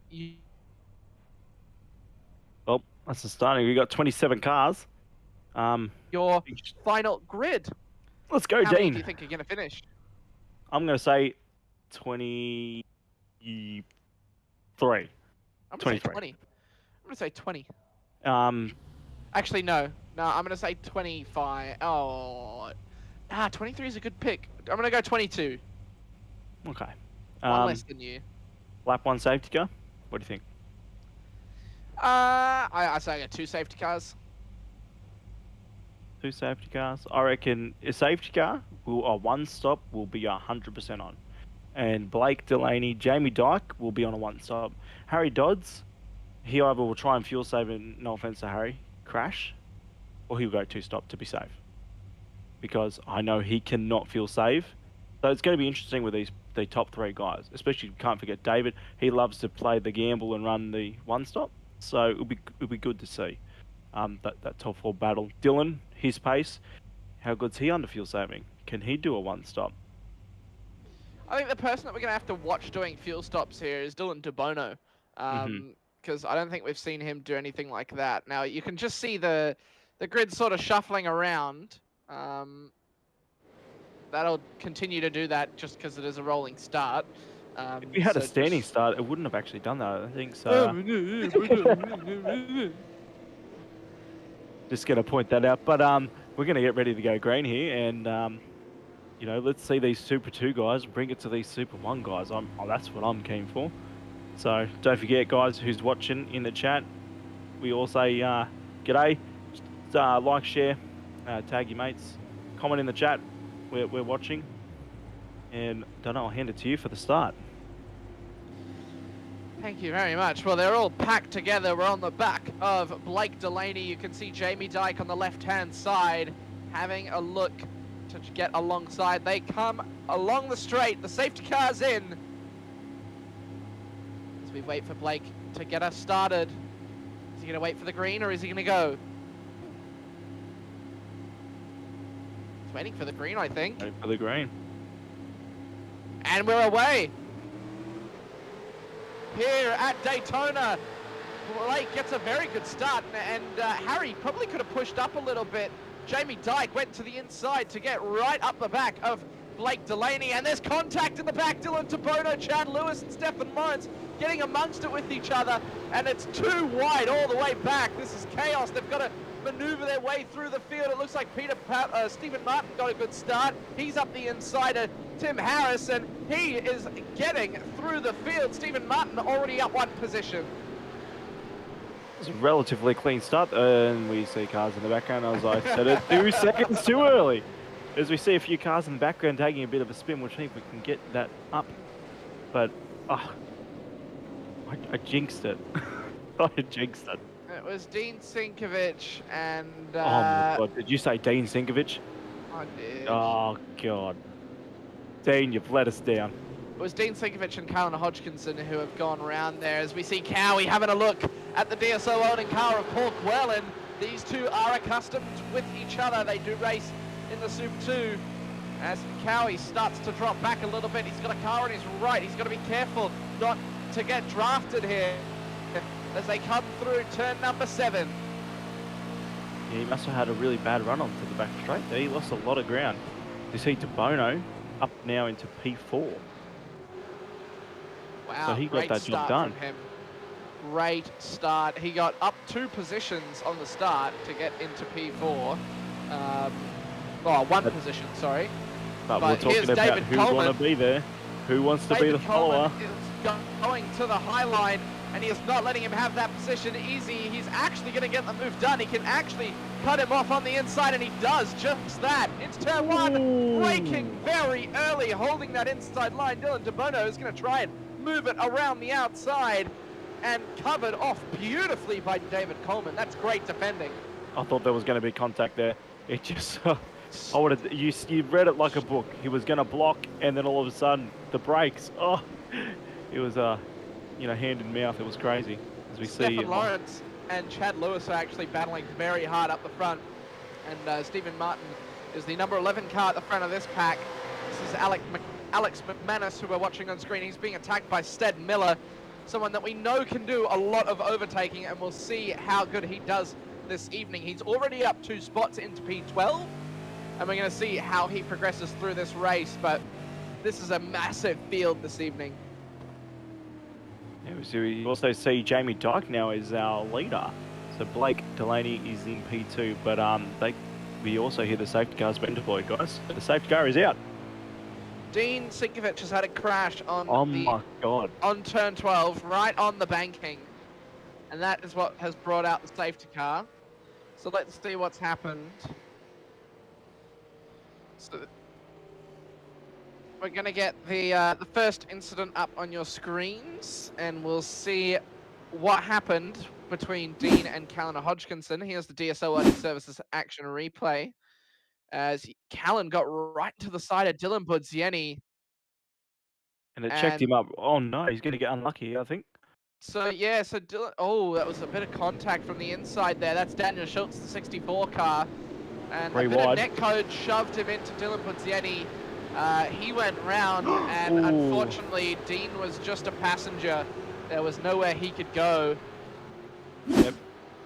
Well, that's the starting. We got 27 cars. your final grid. Let's go, How Dean. many do you think are going to finish? I'm going to say 23. I'm going to say 20. I'm going to say 20. Actually, no. No, I'm going to say 25. Oh. 23 is a good pick. I'm going to go 22. Okay. One less than you. Lap 1 safety car? What do you think? I say I got 2 safety cars. 2 safety cars. I reckon a safety car, a one stop, will be 100% on. And Blake Delaney, Jamie Dyke will be on a one stop. Harry Dodds, he either will try and fuel save, and no offense to Harry, crash, or he'll go 2 stop to be safe. Because I know he cannot fuel save. So it's going to be interesting with the top 3 guys. Especially, can't forget David. He loves to play the gamble and run the one stop. So it'll be good to see that top 4 battle. Dylan, his pace, how good's he under fuel saving? Can he do a one stop? I think the person that we're going to have to watch doing fuel stops here is Dylan DeBono. Because I don't think we've seen him do anything like that. Now, you can just see the grid sort of shuffling around. That'll continue to do that just because it is a rolling start. If we had a standing start, it wouldn't have actually done that, I think so. Just going to point that out. But we're going to get ready to go green here. And, you know, let's see these Super 2 guys bring it to these Super 1 guys. That's what I'm keen for. So don't forget, guys, who's watching in the chat, we all say g'day. Just, like, share, tag your mates, comment in the chat. We're watching. And don't know, I'll hand it to you for the start. Thank you very much. Well, they're all packed together. We're on the back of Blake Delaney. You can see Jamie Dyke on the left-hand side having a look to get alongside. They come along the straight. The safety car's in. As we wait for Blake to get us started. Is he going to wait for the green or is he going to go? He's waiting for the green, I think. Waiting for the green. And we're away. Here at Daytona, Blake gets a very good start, and Harry probably could have pushed up a little bit. Jamie Dyke went to the inside to get right up the back of Blake Delaney, and there's contact in the back. Dylan Tabono, Chad Lewis, and Stefan Lawrence getting amongst it with each other, and it's too wide all the way back. This is chaos. They've got to maneuver their way through the field. It looks like Stephen Martin got a good start. He's up the inside of Tim Harris, and he is getting through the field. Stephen Martin already up 1 position. It's a relatively clean start, and we see cars in the background, as I said it 2 seconds too early. As we see a few cars in the background taking a bit of a spin, which I think we can get that up. But, I jinxed it. I jinxed it. It was Dean Sinkovich and... oh my God, did you say Dean Sinkovich? I did. Oh God. Dean, you've let us down. It was Dean Sinkovich and Callan Hodgkinson who have gone around there. As we see Cowie having a look at the DSO owning car of Paul Gwirlin. These two are accustomed with each other. They do race in the Super 2. As Cowie starts to drop back a little bit, he's got a car on his right. He's got to be careful not to get drafted here as they come through turn number 7. Yeah, he must have had a really bad run onto the back straight there. He lost a lot of ground. You see Tabono up now into P4. Wow, so he got that job done. From him. Great start. He got up 2 positions on the start to get into P4. 1 position, sorry. But we're talking about David who Coleman. want to be there. Who wants to be the follower. Is going to the high line, and he is not letting him have that position easy. He's actually going to get the move done. He can actually cut him off on the inside, and he does just that. It's turn 1, braking very early, holding that inside line. Dylan DeBono is going to try and move it around the outside, and covered off beautifully by David Coleman. That's great defending. I thought there was going to be contact there. It just, I would have, you read it like a book. He was going to block, and then all of a sudden, the brakes. Oh, it was, you know, hand in mouth. It was crazy. As we see. Stefan Lawrence and Chad Lewis are actually battling very hard up the front. And Stephen Martin is the number 11 car at the front of this pack. This is Alex McManus, who we're watching on screen. He's being attacked by Stead Miller, someone that we know can do a lot of overtaking, and we'll see how good he does this evening. He's already up 2 spots into P12, and we're going to see how he progresses through this race, but this is a massive field this evening. Yeah, we also see Jamie Dyke now as our leader. So Blake Delaney is in P2, but we also hear the safety car's been deployed, guys. The safety car is out. Dean Sinkovich has had a crash on my God. On turn 12, right on the banking. And that is what has brought out the safety car. So let's see what's happened. So we're going to get the first incident up on your screens, and we'll see what happened between Dean and Callan Hodgkinson. Here's the DSL Lighting Services action replay, as Callan got right to the side of Dylan Budzieni. And it checked him up. Oh no, he's going to get unlucky, I think. So yeah, so Dylan, oh, that was a bit of contact from the inside there. That's Daniel Schultz, the 64 car. And a bit of netcode shoved him into Dylan Budzieni. He went round, and unfortunately, Dean was just a passenger. There was nowhere he could go. Yep.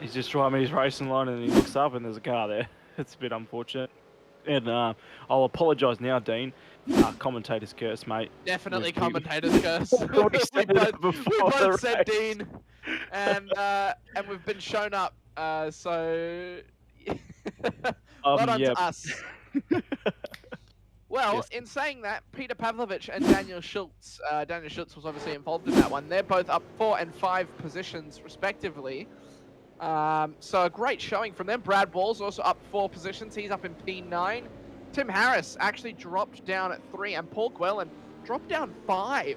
He's just driving his racing line, and he looks up, and there's a car there. It's a bit unfortunate. And I'll apologise now, Dean. Commentator's curse, mate. Definitely commentator's curse. we both said Dean, and we've been shown up. So not on to us. Well, yes. In saying that, Peter Pavlovich and Daniel Schultz. Daniel Schultz was obviously involved in that one. They're both up 4 and 5 positions, respectively. So a great showing from them. Brad Wall's also up 4 positions. He's up in P9. Tim Harris actually dropped down at 3, and Paul Gwellen dropped down 5.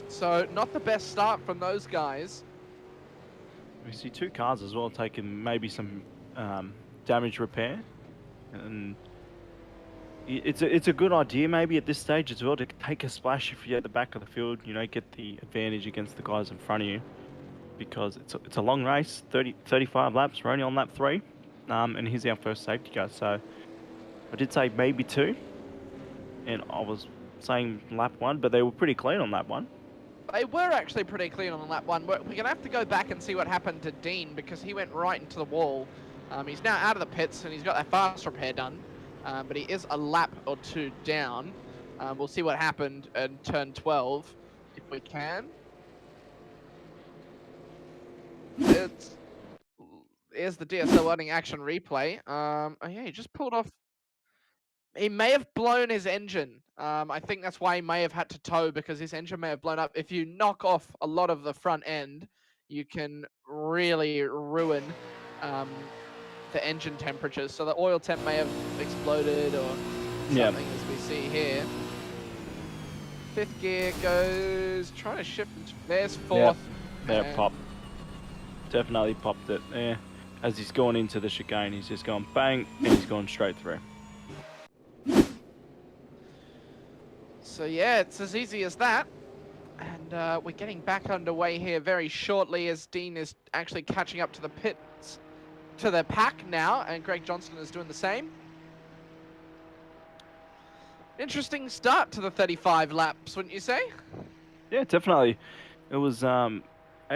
So not the best start from those guys. We see 2 cars as well taking maybe some damage repair, and it's a good idea maybe at this stage as well to take a splash if you're at the back of the field. You know, get the advantage against the guys in front of you, because it's a long race, 35 laps. We're only on lap 3, and here's our first safety car. So I did say maybe 2, and I was saying lap 1, but they were pretty clean on lap 1. They were actually pretty clean on lap 1. We're going to have to go back and see what happened to Dean, because he went right into the wall. He's now out of the pits, and he's got that fast repair done, but he is a lap or 2 down. We'll see what happened in turn 12, if we can. Here's the DSL Lighting action replay. Oh yeah, he just pulled off. He may have blown his engine. I think that's why he may have had to tow, because his engine may have blown up. If you knock off a lot of the front end, you can really ruin the engine temperatures. So the oil temp may have exploded or something, as we see here. 5th gear goes, trying to shift. There's 4th. Yeah, popped. Definitely popped it. Yeah. As he's going into the chicane, he's just going bang, and he's going straight through. So yeah, it's as easy as that. And we're getting back underway here very shortly, as Dean is actually catching up to the pits, to the pack now, and Greg Johnston is doing the same. Interesting start to the 35 laps, wouldn't you say? Yeah, definitely. It was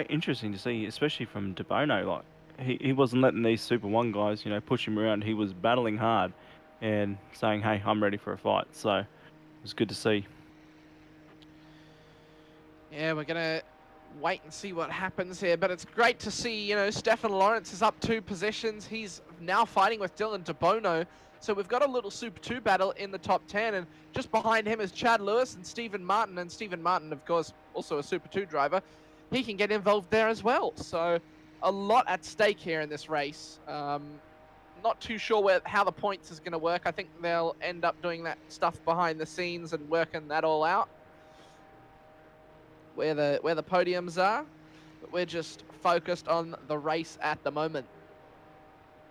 interesting to see, especially from De Bono. Like, he wasn't letting these Super 1 guys, you know, push him around. He was battling hard and saying, hey, I'm ready for a fight. So it was good to see. Yeah, we're going to wait and see what happens here. But it's great to see, you know, Stefan Lawrence is up 2 positions. He's now fighting with Dylan De Bono. So we've got a little Super 2 battle in the top 10. And just behind him is Chad Lewis and Stephen Martin. And Stephen Martin, of course, also a Super 2 driver. He can get involved there as well. So a lot at stake here in this race. Not too sure how the points is going to work. I think they'll end up doing that stuff behind the scenes and working that all out, where the podiums are. But we're just focused on the race at the moment.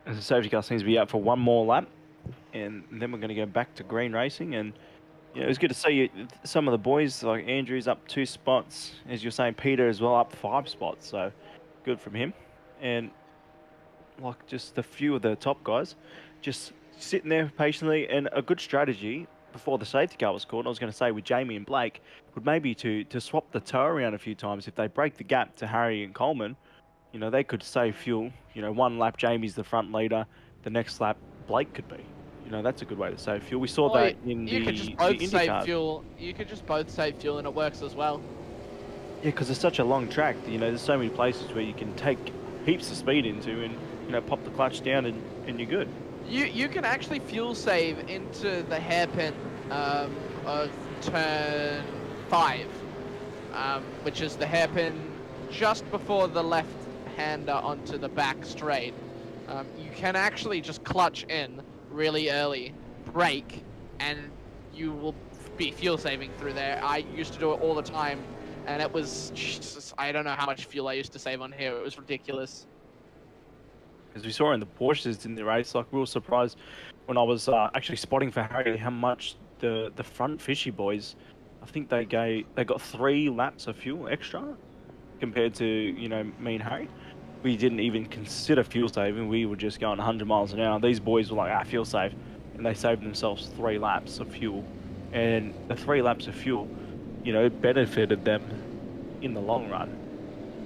As the safety car seems to be out for one more lap, and then we're going to go back to green racing. And you know, it was good to see some of the boys like Andrew's up 2 spots, as you're saying, Peter as well up 5 spots. So good from him, and like just a few of the top guys just sitting there patiently. And a good strategy before the safety car was called, I was going to say with Jamie and Blake, would maybe to swap the tow around a few times. If they break the gap to Harry and Coleman, you know, they could save fuel. You know, one lap Jamie's the front leader, the next lap Blake could be. You know, that's a good way to save fuel. We saw that in the IndyCar. You could just both save fuel, and it works as well. Yeah, because it's such a long track. You know, there's so many places where you can take heaps of speed into, and you know, pop the clutch down, and you're good. You can actually fuel save into the hairpin of turn 5, which is the hairpin just before the left-hander onto the back straight. You can actually just clutch in really early, brake, and you will be fuel saving through there. I used to do it all the time, and it was just, I don't know how much fuel I used to save on here. It was ridiculous. As we saw in the Porsches in the race, like we were surprised when I was actually spotting for Harry how much the front fishy boys, I think they got 3 laps of fuel extra compared to, you know, me and Harry. We didn't even consider fuel saving. We were just going 100 miles an hour. These boys were like, fuel save, and they saved themselves 3 laps of fuel. And the 3 laps of fuel, you know, it benefited them in the long run,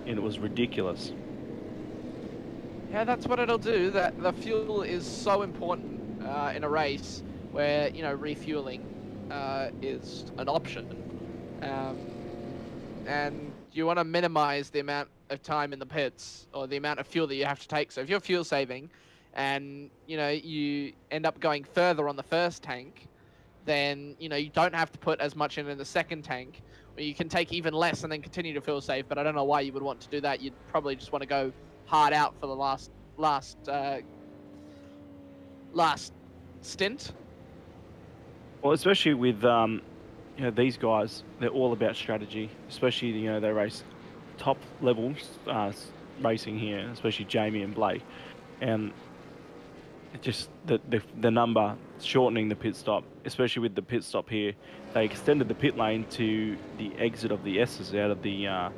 and it was ridiculous. Yeah, that's what it'll do. That the fuel is so important in a race where, you know, refueling is an option, and you want to minimize the amount of time in the pits or the amount of fuel that you have to take. So if you're fuel saving, and you know you end up going further on the first tank, then you know you don't have to put as much in the second tank, or you can take even less and then continue to fuel save. But I don't know why you would want to do that. You'd probably just want to go hard out for the last stint. Well, especially with you know, these guys, they're all about strategy. Especially, you know, they race top levels racing here, especially Jamie and Blake, and just the number shortening the pit stop, especially with the pit stop here. They extended the pit lane to the exit of the S's out of the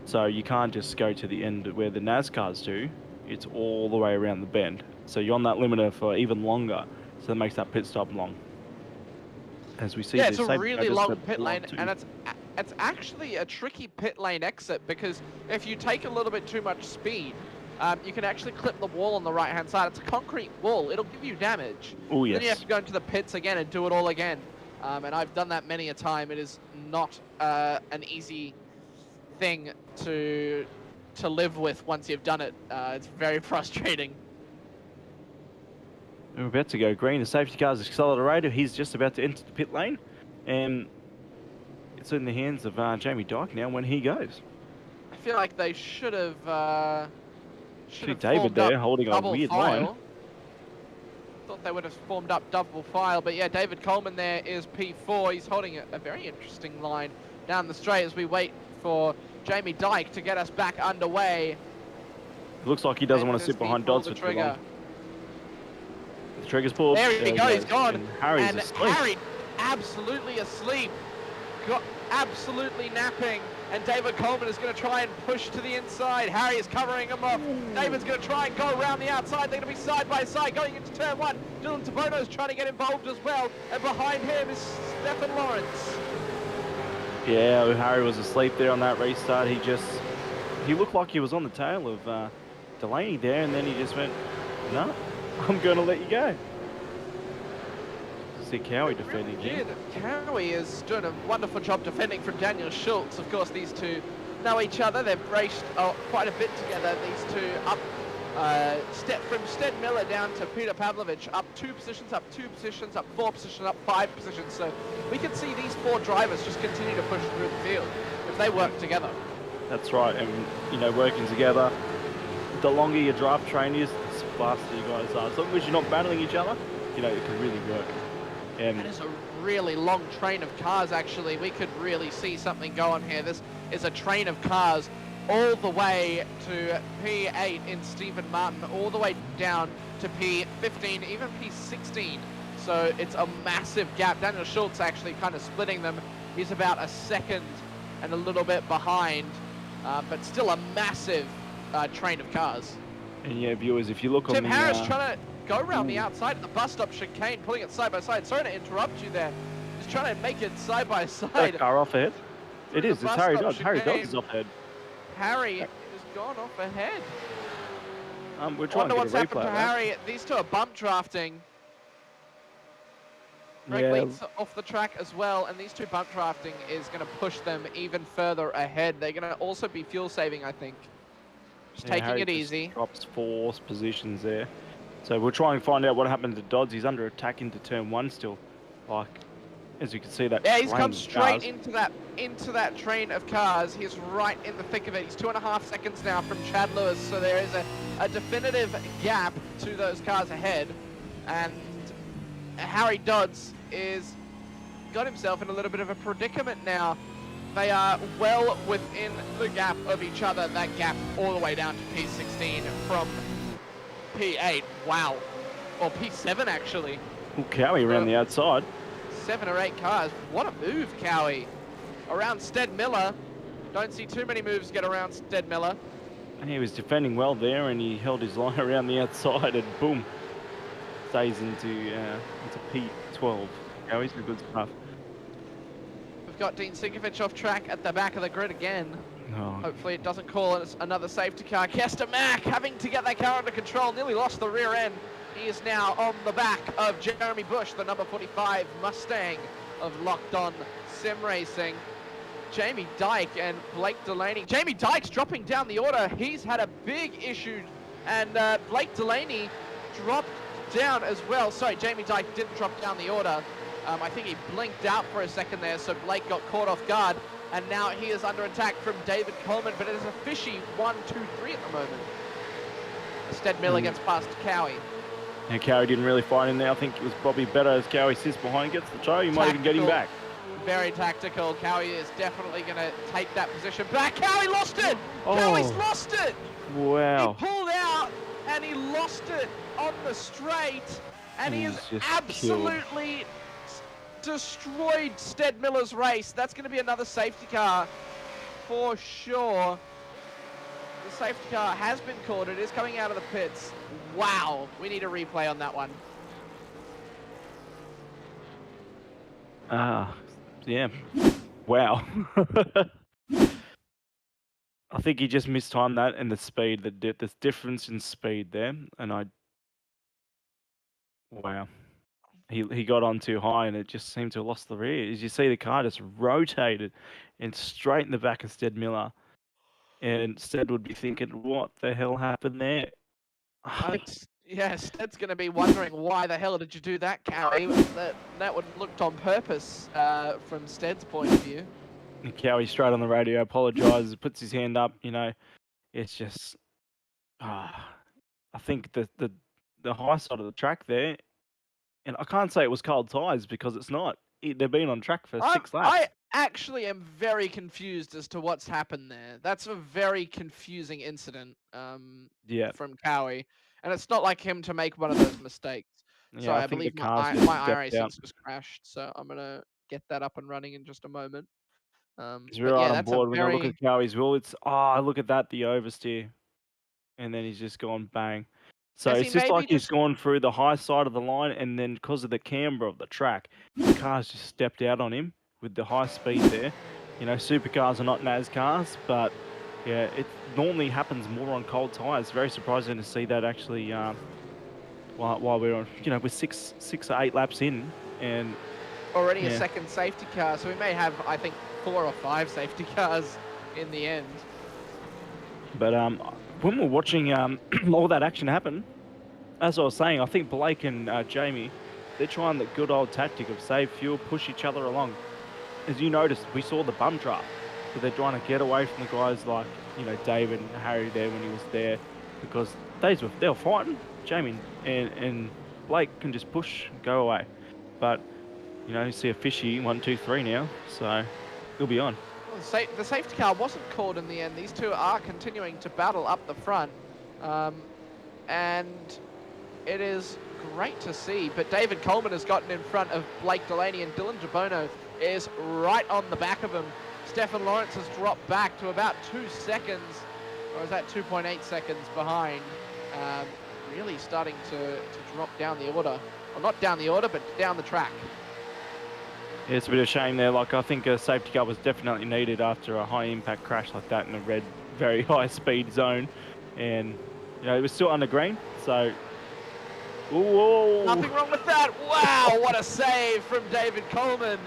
so you can't just go to the end where the NASCARs do. It's all the way around the bend. So you're on that limiter for even longer. So that makes that pit stop long. As we see, yeah, it's a really long pit lane, and it's actually a tricky pit lane exit, because if you take a little bit too much speed, you can actually clip the wall on the right-hand side. It's a concrete wall. It'll give you damage. Oh, yes. Then you have to go into the pits again and do it all again. And I've done that many a time. It is not an easy thing to live with once you've done it. It's very frustrating. We're about to go green. The safety car's accelerator. He's just about to enter the pit lane, and it's in the hands of Jamie Dyke now when he goes. I feel like they should have. See David there holding a weird line. Thought they would have formed up double file, but yeah, David Coleman there is P4. He's holding a very interesting line down the straight as we wait for Jamie Dyke to get us back underway. It looks like he doesn't want to sit behind Dodds for too long. The trigger's pulled. There he goes, he's gone. And Harry's asleep. Harry absolutely asleep. Got absolutely napping. And David Coleman is going to try and push to the inside. Harry is covering him off. David's going to try and go around the outside. They're going to be side by side going into turn 1. Dylan Tabono is trying to get involved as well. And behind him is Stefan Lawrence. Yeah, Harry was asleep there on that restart. He looked like he was on the tail of Delaney there, and then he just went, no, I'm going to let you go. See Cowie defending here. Cowie is doing a wonderful job defending from Daniel Schultz. Of course, these two know each other. They've raced quite a bit together. These two up, from Sted Miller down to Peter Pavlovich, up 2 positions, up 2 positions, up 4 positions, up 5 positions. So we can see these 4 drivers just continue to push through the field if they work together. That's right, and you know, working together, the longer your drivetrain is, the faster you guys are. As long as you're not battling each other, you know, it can really work. That is a really long train of cars, actually. We could really see something going here. This is a train of cars all the way to P8 in Stephen Martin, all the way down to P15, even P16. So it's a massive gap. Daniel Schultz actually kind of splitting them. He's about a second and a little bit behind, but still a massive train of cars. And yeah, viewers, if you look Tim on the... Harris trying to go around the outside at the bus stop chicane, pulling it side by side. Sorry to interrupt you there. Just trying to make it side by side. car off ahead? It is. It's Harry Dodds. Harry Dodds is off ahead. Harry has gone off ahead. We're trying to to what's get a happened replay to of that. Harry. These two are bump drafting. Greg Yeah. Leeds off the track as well, and these two bump drafting is going to push them even further ahead. They're going to also be fuel saving, I think. Just taking Harry it just easy. Drops 4 positions there. So we'll try and find out what happened to Dodds. He's under attack into turn 1 still. Like, as you can see, that Yeah, he's train come of straight cars. into that train of cars. He's right in the thick of it. He's 2.5 seconds now from Chad Lewis, so there is a definitive gap to those cars ahead. And Harry Dodds is got himself in a little bit of a predicament now. They are well within the gap of each other. That gap all the way down to P16 from P8. Wow. Or P7 actually. Ooh, Cowie around the outside. 7 or 8 cars. What a move, Cowie. Around Stead Miller. Don't see too many moves get around Stead Miller. And he was defending well there, and he held his line around the outside, and boom, stays into P12. Cowie's the good stuff. We've got Dean Sinkovich off track at the back of the grid again. Oh. Hopefully it doesn't call us another safety car. Kester Mack having to get that car under control. Nearly lost the rear end. He is now on the back of Jeremy Bush, the number 45 Mustang of Locked On Sim Racing. Jamie Dyke and Blake Delaney. Jamie Dyke's dropping down the order. He's had a big issue, and Blake Delaney dropped down as well. Sorry, Jamie Dyke didn't drop down the order. I think he blinked out for a second there, so Blake got caught off guard, and now he is under attack from David Coleman, but it is a fishy 1, 2, 3 at the moment. Stead Miller gets past Cowie. And Cowie didn't really fight in there. I think it was probably better as Cowie sits behind, gets the try. You might even get him back. Very tactical. Cowie is definitely going to take that position back. Cowie lost it! Oh. Cowie's lost it! Wow. He pulled out and he lost it on the straight, and he has absolutely destroyed Stead Miller's race. That's going to be another safety car for sure. The safety car has been called. It is coming out of the pits. Wow. We need a replay on that one. Yeah. Wow. I think he just mistimed that and the speed. The difference in speed there, and wow. He got on too high, and it just seemed to have lost the rear. As you see, the car just rotated and straight in the back of Stead Miller. And Stead would be thinking, what the hell happened there? Yeah, Stead's going to be wondering, why the hell did you do that, Cowie? That would have looked on purpose from Stead's point of view. And Cowie straight on the radio, apologises, puts his hand up. You know, it's just, I think the high side of the track there, and I can't say it was cold tyres because it's not. They've been on track for 6 laps. I actually am very confused as to what's happened there. That's a very confusing incident from Cowie. And it's not like him to make one of those mistakes. Yeah, so I believe my iRacing's just crashed. So I'm going to get that up and running in just a moment. We're right on board. We're going to look at Cowie's wheel. It's, look at that, the oversteer. And then he's just gone bang. So it's just like he's gone through the high side of the line, and then because of the camber of the track, the car's just stepped out on him with the high speed there. You know, supercars are not NAS cars, but yeah, it normally happens more on cold tyres. Very surprising to see that actually while we're on, you know, we're six or 8 laps in, and already a second safety car. So we may have, I think, 4 or 5 safety cars in the end. But when we're watching all that action happen, as I was saying, I think Blake and Jamie, they're trying the good old tactic of save fuel, push each other along. As you noticed, we saw the bum draft. So they're trying to get away from the guys like, you know, David and Harry there when he was there, because they were fighting. Jamie and Blake can just push, go away. But, you know, you see a fishy 1, 2, 3 now, so he'll be on. The safety car wasn't called in the end. These two are continuing to battle up the front. And it is great to see. But David Coleman has gotten in front of Blake Delaney, and Dylan DeBono is right on the back of him. Stefan Lawrence has dropped back to about 2 seconds, or is that 2.8 seconds behind? Really starting to drop down the order. Well, not down the order, but down the track. Yeah, it's a bit of a shame there. Like, I think a safety car was definitely needed after a high-impact crash like that in a red, very high-speed zone. And, you know, it was still under green, so... Whoa. Nothing wrong with that. Wow, what a save from David Coleman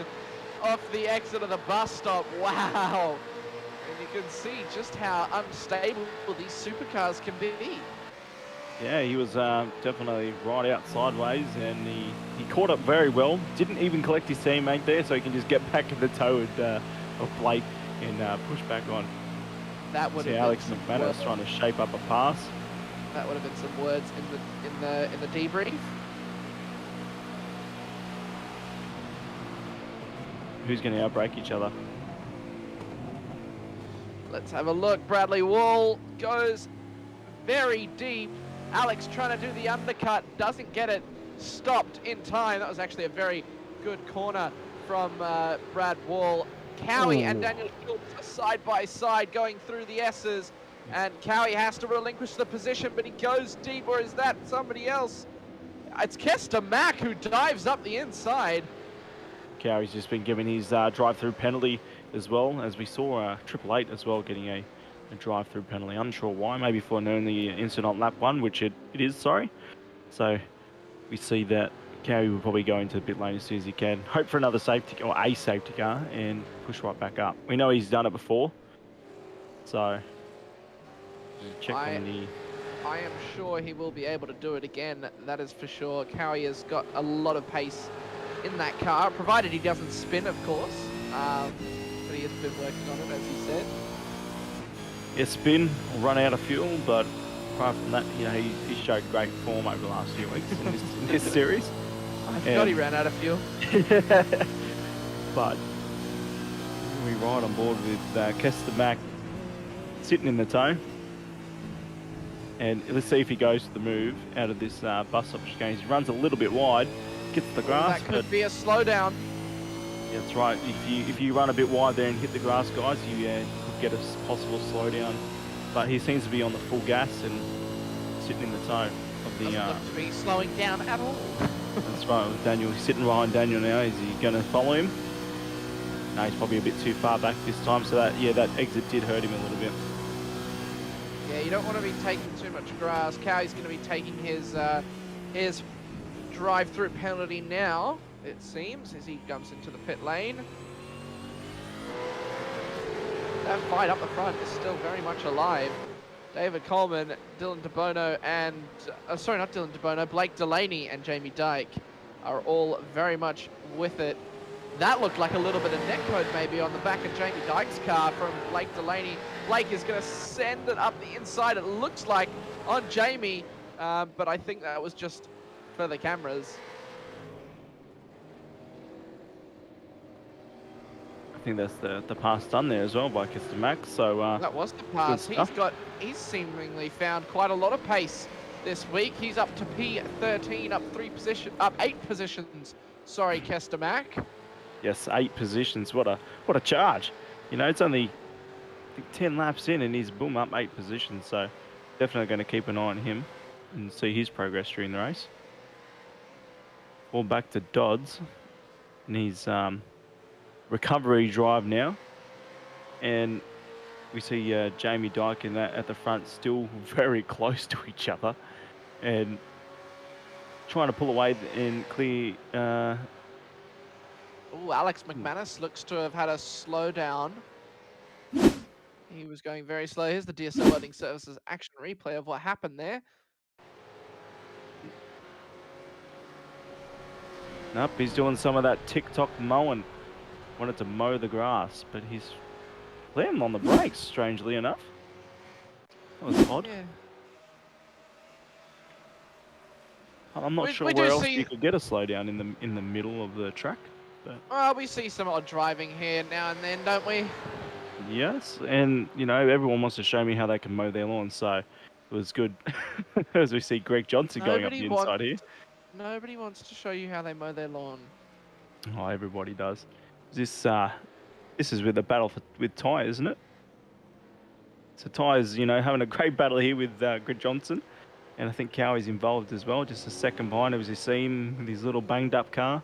off the exit of the bus stop. Wow. And you can see just how unstable these supercars can be. Yeah, he was definitely right out sideways, and he caught up very well. Didn't even collect his teammate there, so he can just get back in the toe of Blake and push back on. That would have Alex McManus trying to shape up a pass. That would have been some words in the debrief. Who's going to outbrake each other? Let's have a look. Bradley Wall goes very deep. Alex trying to do the undercut, doesn't get it, stopped in time. That was actually a very good corner from Brad Wall. Cowie and Daniel Schultz are side by side going through the S's, and Cowie has to relinquish the position, but he goes deep, or is that somebody else? It's Kester Mack who dives up the inside. Cowie's just been given his drive-through penalty as well, as we saw Triple Eight as well getting a drive-through penalty. Unsure why, maybe for an only incident on lap 1, which it is, sorry. So we see that Cowie will probably go into the pit lane as soon as he can. Hope for another safety, or a safety car, and push right back up. We know he's done it before, so check on the... I am sure he will be able to do it again, that is for sure. Cowie has got a lot of pace in that car, provided he doesn't spin, of course. But he has been working on it, as he said. Yeah, spin will run out of fuel, but apart from that, you know, he showed great form over the last few weeks in this series. I forgot he ran out of fuel. But we ride on board with Kester Mack sitting in the toe. And let's see if he goes to the move out of this bus stop chicane. He runs a little bit wide, gets the grass. That could be a slowdown. Yeah, that's right. If you run a bit wide there and hit the grass, guys, you could get a possible slowdown. But he seems to be on the full gas and sitting in the toe of the... Doesn't look to be slowing down at all. That's right, with Daniel. He's sitting behind Daniel now. Is he going to follow him? No, he's probably a bit too far back this time. So that exit did hurt him a little bit. Yeah, you don't want to be taking too much grass. Cowie's going to be taking his drive-through penalty now, it seems, as he jumps into the pit lane. That fight up the front is still very much alive. David Coleman, Dylan DeBono, and... sorry, not Dylan DeBono, Blake Delaney and Jamie Dyke are all very much with it. That looked like a little bit of netcode maybe on the back of Jamie Dyke's car from Blake Delaney. Blake is going to send it up the inside, it looks like, on Jamie, but I think that was just for the cameras. I think that's the pass done there as well by Kester Mack. So that was the pass. He's seemingly found quite a lot of pace this week. He's up to P13, up 8 positions. Sorry, Kester Mack. Yes, 8 positions. What a charge! You know, it's only I think 10 laps in, and he's boom up 8 positions. So definitely going to keep an eye on him and see his progress during the race. All back to Dodds, and he's recovery drive now, and we see Jamie Dyke and that at the front, still very close to each other, and trying to pull away and clear. Alex McManus looks to have had a slowdown. He was going very slow. Here's the DSL Learning Services action replay of what happened there. Nope, he's doing some of that TikTok mowing. Wanted to mow the grass, but he's slammed on the brakes, strangely enough. That was odd. Yeah. I'm not sure where else you could get a slowdown in the middle of the track. But Well, we see some odd driving here now and then, don't we? Yes, and you know everyone wants to show me how they can mow their lawn, so it was good as we see Greg Johnson going up Nobody the wants. inside here. Nobody wants to show you how they mow their lawn. Oh, everybody does. This is with the battle with Ty, isn't it? So Ty's having a great battle here with Greg Johnson, and I think Cowie's involved as well. Just a second behind him as you see him with his little banged up car.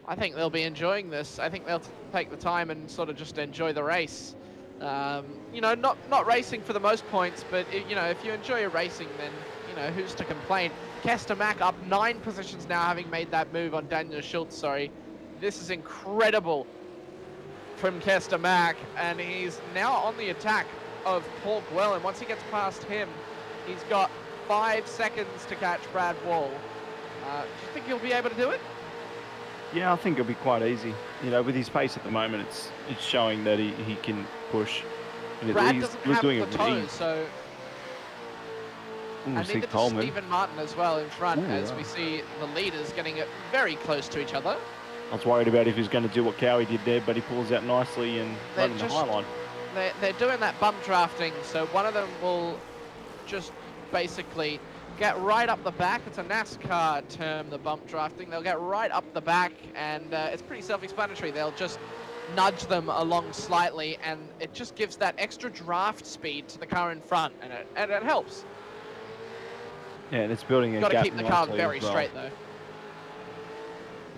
I think they'll be enjoying this. I think they'll take the time and sort of just enjoy the race. Not racing for the most points, but if you enjoy your racing, then who's to complain? Kester Mack up 9 positions now, having made that move on Daniel Schultz. Sorry, this is incredible from Kester Mack, and he's now on the attack of Paul Gwell. And once he gets past him, he's got 5 seconds to catch Brad Wall. Do you think he'll be able to do it? Yeah, I think it'll be quite easy. With his pace at the moment, it's showing that he can push. And Brad doesn't have the toe, so... Ooh, and neither does Coleman. Stephen Martin as well in front, as yeah. we see the leaders getting it very close to each other. I was worried about if he was going to do what Cowie did there, but he pulls out nicely and running the high line. They're doing that bump drafting, so one of them will just basically get right up the back. It's a NASCAR term, the bump drafting. They'll get right up the back, and it's pretty self-explanatory. They'll just nudge them along slightly, and it just gives that extra draft speed to the car in front, and it helps. Yeah, and it's building a gap. Got to keep the car nicely very straight, though.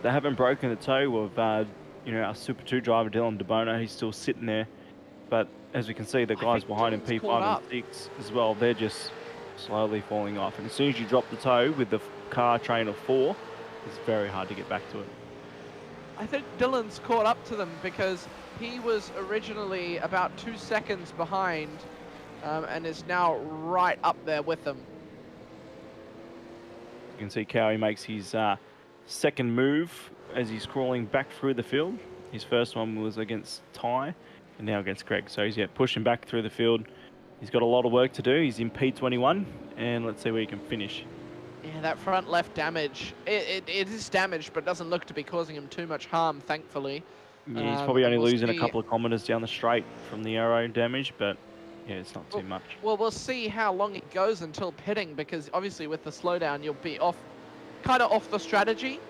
They haven't broken the toe of, our Super 2 driver, Dylan DeBono. He's still sitting there. But as we can see, the guys behind him, P5 and 6 as well, they're just slowly falling off. And as soon as you drop the toe with the car train of 4, it's very hard to get back to it. I think Dylan's caught up to them because he was originally about 2 seconds behind and is now right up there with them. You can see Cowie makes his second move as he's crawling back through the field. His first one was against Ty and now against Greg. So he's pushing back through the field. He's got a lot of work to do. He's in P21 and let's see where he can finish. Yeah, that front left damage, it is damaged, but doesn't look to be causing him too much harm, thankfully. Yeah, he's probably only losing a couple of kilometres down the straight from the aero damage, but yeah, it's not too much. Well, we'll see how long it goes until pitting, because obviously with the slowdown, you'll be kind of off the strategy,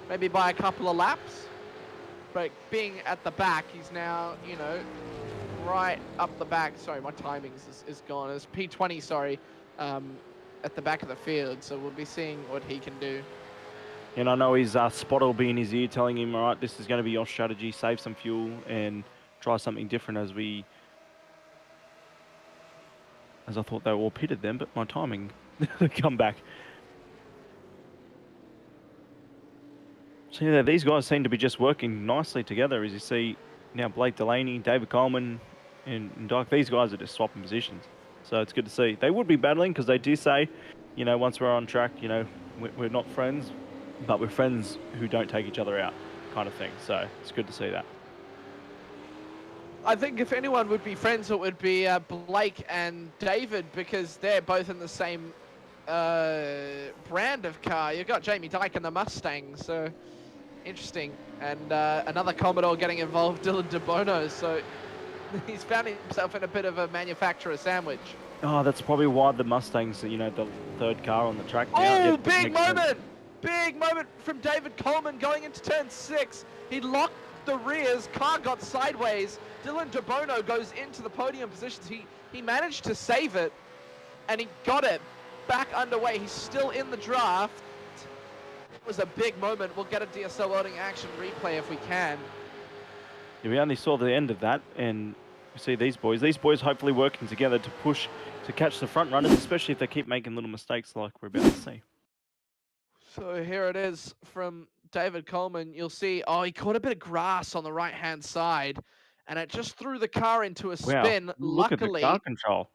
maybe by a couple of laps. But being at the back, he's now, right up the back. Sorry, my timing is gone. It's P20, sorry, at the back of the field. So we'll be seeing what he can do. And I know his spotter will be in his ear telling him, all right, this is going to be your strategy, save some fuel and try something different as I thought they were all pitted then, but my timing come back. So yeah, these guys seem to be just working nicely together. As you see now, Blake Delaney, David Coleman, and Dyke, these guys are just swapping positions. So it's good to see. They would be battling because they do say, once we're on track, we're not friends, but we're friends who don't take each other out, kind of thing. So it's good to see that. I think if anyone would be friends, it would be Blake and David, because they're both in the same brand of car. You've got Jamie Dyke in the Mustang, so interesting. And another Commodore getting involved, Dylan DeBono. So he's found himself in a bit of a manufacturer sandwich. Oh, that's probably why the Mustang's, the third car on the track now. Oh, big moment! Big moment from David Coleman going into turn 6. He locked the rears, car got sideways. Dylan DeBono goes into the podium positions. He managed to save it, and he got it back underway. He's still in the draft. It was a big moment. We'll get a DSL loading action replay if we can. Yeah, we only saw the end of that, and we see these boys. These boys hopefully working together to push, to catch the front runners, especially if they keep making little mistakes like we're about to see. So here it is from David Coleman. You'll see, he caught a bit of grass on the right-hand side, and it just threw the car into a spin. Wow, look at the car control.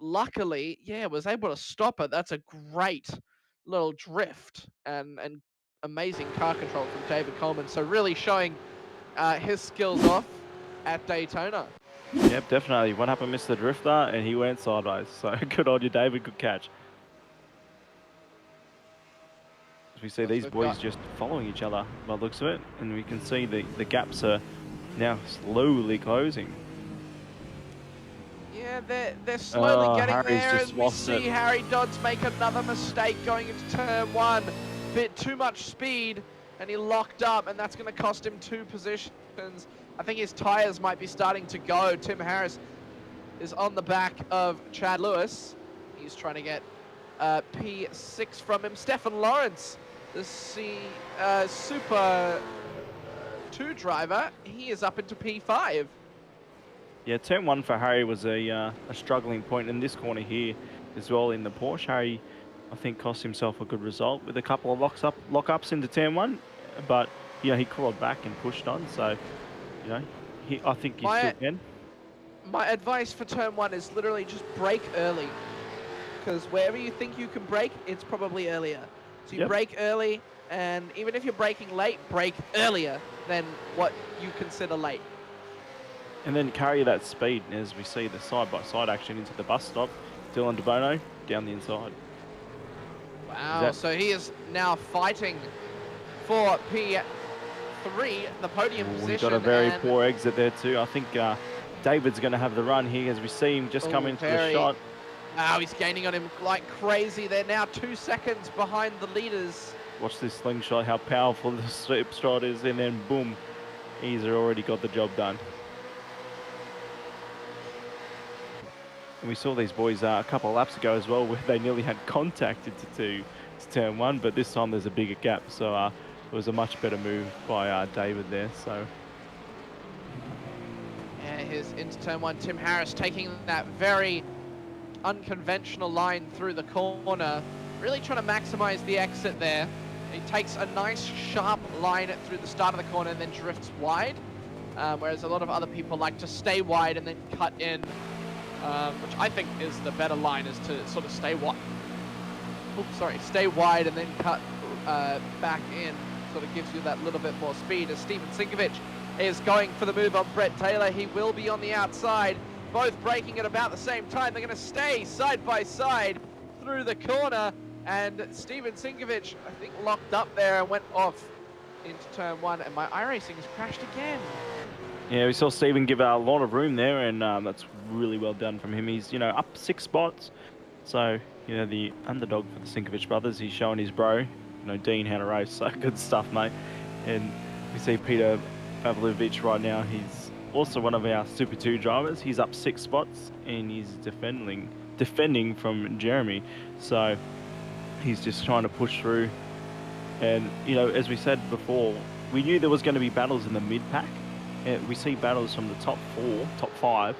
Luckily, yeah, was able to stop it. That's a great little drift and amazing car control from David Coleman. So really showing his skills off at Daytona. Yep, definitely. What happened, Mr. Drifter? And he went sideways. So good on you, David. Good catch. As we see these boys just following each other by the looks of it, and we can see the gaps are now slowly closing. Yeah, they're slowly getting Harry's there, just as we lost see it. Harry Dodds make another mistake going into turn 1. Bit too much speed, and he locked up, and that's going to cost him 2 positions. I think his tyres might be starting to go. Tim Harris is on the back of Chad Lewis. He's trying to get P6 from him. Stefan Lawrence, the Super 2 driver, he is up into P5. Yeah, turn 1 for Harry was a struggling point in this corner here as well in the Porsche. Harry, I think, cost himself a good result with a couple of lock-ups into turn 1, but you know, he clawed back and pushed on. So, you know, I think he still can. My advice for turn 1 is literally just brake early, because wherever you think you can brake, it's probably earlier. So you brake early, and even if you're braking late, brake earlier than what you consider late. And then carry that speed as we see the side-by-side action into the bus stop. Dylan De Bono down the inside. Wow, so he is now fighting for P3, the podium position. He got a very poor exit there too. I think David's going to have the run here as we see him just come into the shot. Wow, he's gaining on him like crazy. They're now 2 seconds behind the leaders. Watch this slingshot, how powerful the slipstride is, and then boom, he's already got the job done. And we saw these boys a couple of laps ago as well, where they nearly had contact into turn 1, but this time there's a bigger gap, so it was a much better move by David there. So yeah, here's into turn 1. Tim Harris taking that very unconventional line through the corner, really trying to maximize the exit there. He takes a nice sharp line through the start of the corner and then drifts wide, whereas a lot of other people like to stay wide and then cut in, which I think is the better line, is to sort of stay wide. Stay wide and then cut back in. Sort of gives you that little bit more speed. As Steven Sinkovic is going for the move on Brett Taylor, he will be on the outside. Both braking at about the same time. They're going to stay side by side through the corner, and Steven Sinkovic, I think, locked up there and went off into turn 1, and my iRacing has crashed again. Yeah, we saw Steven give a lot of room there, and that's really well done from him. He's, you know, up 6 spots, so, you know, the underdog for the Sinkovic brothers. He's showing his bro, you know, Dean, how to race. So good stuff, mate. And we see Peter Pavlovich right now. He's also one of our Super 2 drivers. He's up 6 spots, and he's defending from Jeremy. So he's just trying to push through. And, you know, as we said before, we knew there was going to be battles in the mid-pack. We see battles from the top 4, top 5.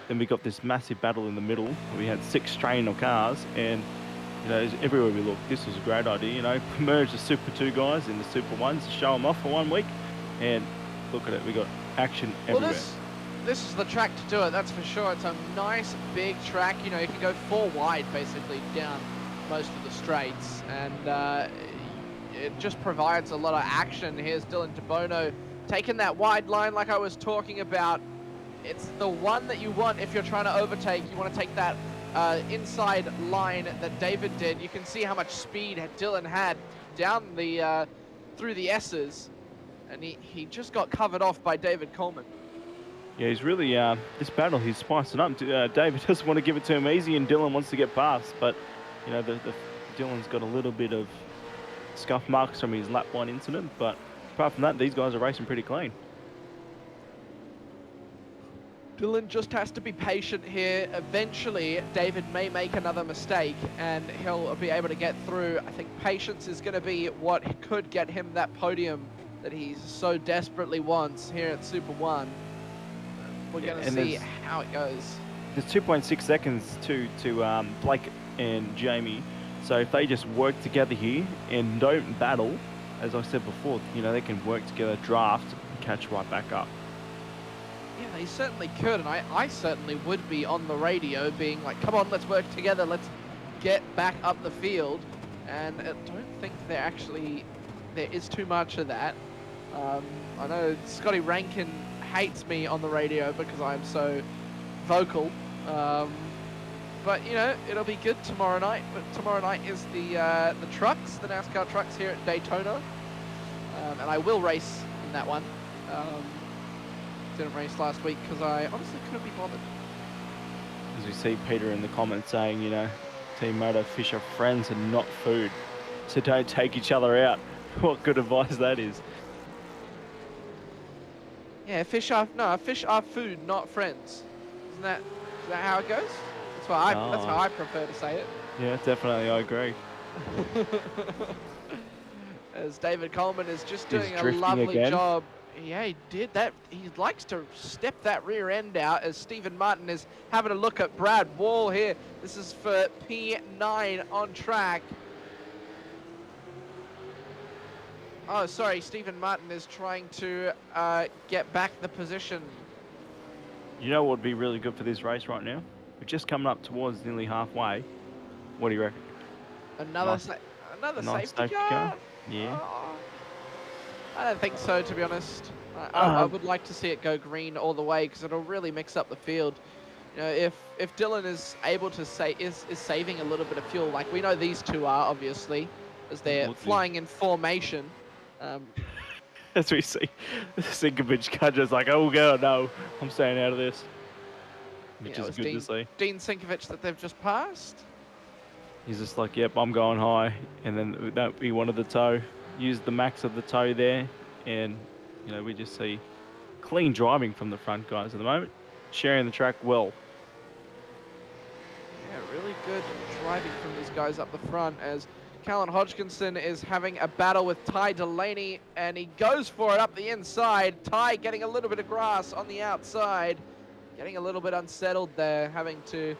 Then we got this massive battle in the middle. We had 6 train of cars, and, you know, everywhere we look, this was a great idea. You know, merge the Super 2 guys in the Super 1s, show them off for 1 week, and look at it, we got action everywhere. Well, this is the track to do it, that's for sure. It's a nice big track. You know, you can go 4 wide basically down most of the straights, and it just provides a lot of action. Here's Dylan De Bono taking that wide line like I was talking about. It's the one that you want if you're trying to overtake. You want to take that inside line that David did. You can see how much speed Dylan had down the through the S's, and he just got covered off by David Coleman. Yeah, he's really, this battle, he's spicing up. David doesn't want to give it to him easy, and Dylan wants to get past, but, you know, Dylan's got a little bit of scuff marks from his lap 1 incident, but apart from that, these guys are racing pretty clean. Dylan just has to be patient here. Eventually, David may make another mistake, and he'll be able to get through. I think patience is going to be what could get him that podium that he so desperately wants here at Super 1. We're going to see how it goes. There's 2.6 seconds to Blake and Jamie. So if they just work together here and don't battle, as I said before, you know, they can work together, draft, and catch right back up. Yeah, they certainly could, and I certainly would be on the radio being like, come on, let's work together, let's get back up the field. And I don't think there is too much of that. I know Scotty Rankin hates me on the radio because I'm so vocal. But, you know, it'll be good tomorrow night. But tomorrow night is the trucks, the NASCAR trucks here at Daytona. And I will race in that one. didn't race last week because I honestly couldn't be bothered. As we see Peter in the comments saying, you know, Team Moto fish are friends and not food. So don't take each other out. What good advice that is. Yeah, fish are food, not friends. Is that how it goes? That's how I prefer to say it. Yeah, definitely, I agree. As David Coleman is just doing a drifting lovely again. job. Yeah, he did that. He likes to step that rear end out as Stephen Martin is having a look at Brad Wall here. This is for P9 on track. Oh, sorry, Stephen Martin is trying to get back the position. You know what would be really good for this race right now? We're just coming up towards nearly halfway. What do you reckon? Another safety car? Yeah. Oh, I don't think so, to be honest. I would like to see it go green all the way because it'll really mix up the field. You know, if Dylan is able to is saving a little bit of fuel, like we know these two are obviously, as they're flying in formation. As we see, the Sinkovich car just like, oh god, no, I'm staying out of this. Which is good to see. Dean Sinkovich that they've just passed. He's just like, yep, I'm going high, and then he wanted the tow, used the max of the tow there, and you know we just see clean driving from the front guys at the moment, sharing the track well. Yeah, really good driving from these guys up the front as Callan Hodgkinson is having a battle with Ty Delaney, and he goes for it up the inside. Ty getting a little bit of grass on the outside, getting a little bit unsettled there, having to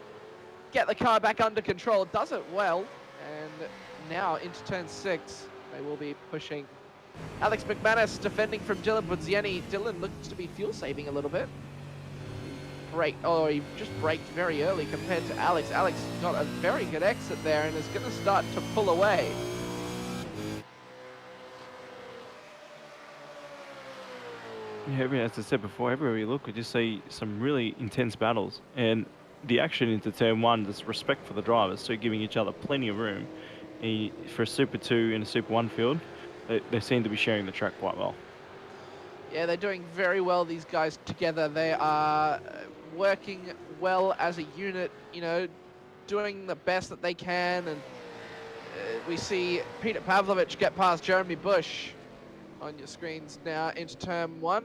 get the car back under control. Does it well, and now into turn 6, they will be pushing. Alex McManus defending from Dylan Budzieni. Dylan looks to be fuel saving a little bit. He just braked very early compared to Alex. Alex got a very good exit there and is going to start to pull away. Yeah, as I said before, everywhere we look, we just see some really intense battles. And the action into turn 1, there's respect for the drivers, so giving each other plenty of room. For a Super 2 and a Super 1 field, they seem to be sharing the track quite well. Yeah, they're doing very well, these guys together. They are working well as a unit, you know, doing the best that they can. And we see Peter Pavlovich get past Jeremy Bush on your screens now into turn 1.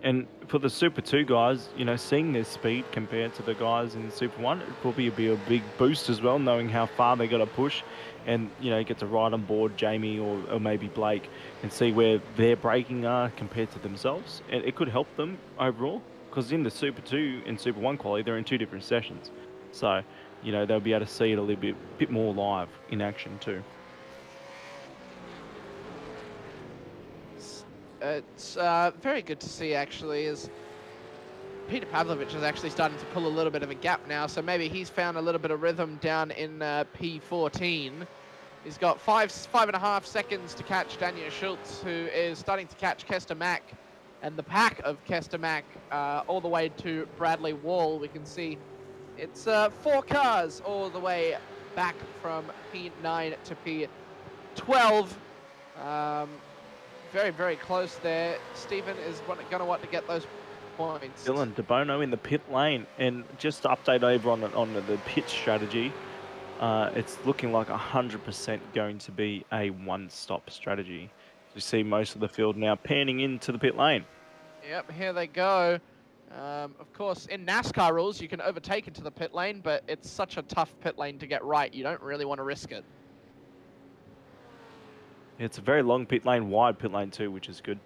And for the Super 2 guys, you know, seeing their speed compared to the guys in Super 1, it probably be a big boost as well, knowing how far they got to push and, you know, get to ride on board Jamie or maybe Blake and see where their braking are compared to themselves. And it could help them overall, because in the Super 2 and Super 1 quality, they're in 2 different sessions. So, you know, they'll be able to see it a little bit more live in action too. It's very good to see, actually, as Peter Pavlovich is actually starting to pull a little bit of a gap now, so maybe he's found a little bit of rhythm down in P14. He's got 5.5 seconds to catch Daniel Schultz, who is starting to catch Kester Mack, and the pack of Kester Mack all the way to Bradley Wall. We can see it's 4 cars all the way back from P9 to P12. Very, very close there. Stephen is going to want to get those points. Dylan DeBono in the pit lane, and just to update over on the pit strategy, it's looking like 100% going to be a one-stop strategy. You see most of the field now panning into the pit lane. Yep, here they go. Of course, in NASCAR rules, you can overtake into the pit lane, but it's such a tough pit lane to get right. You don't really want to risk it. It's a very long pit lane, wide pit lane too, which is good.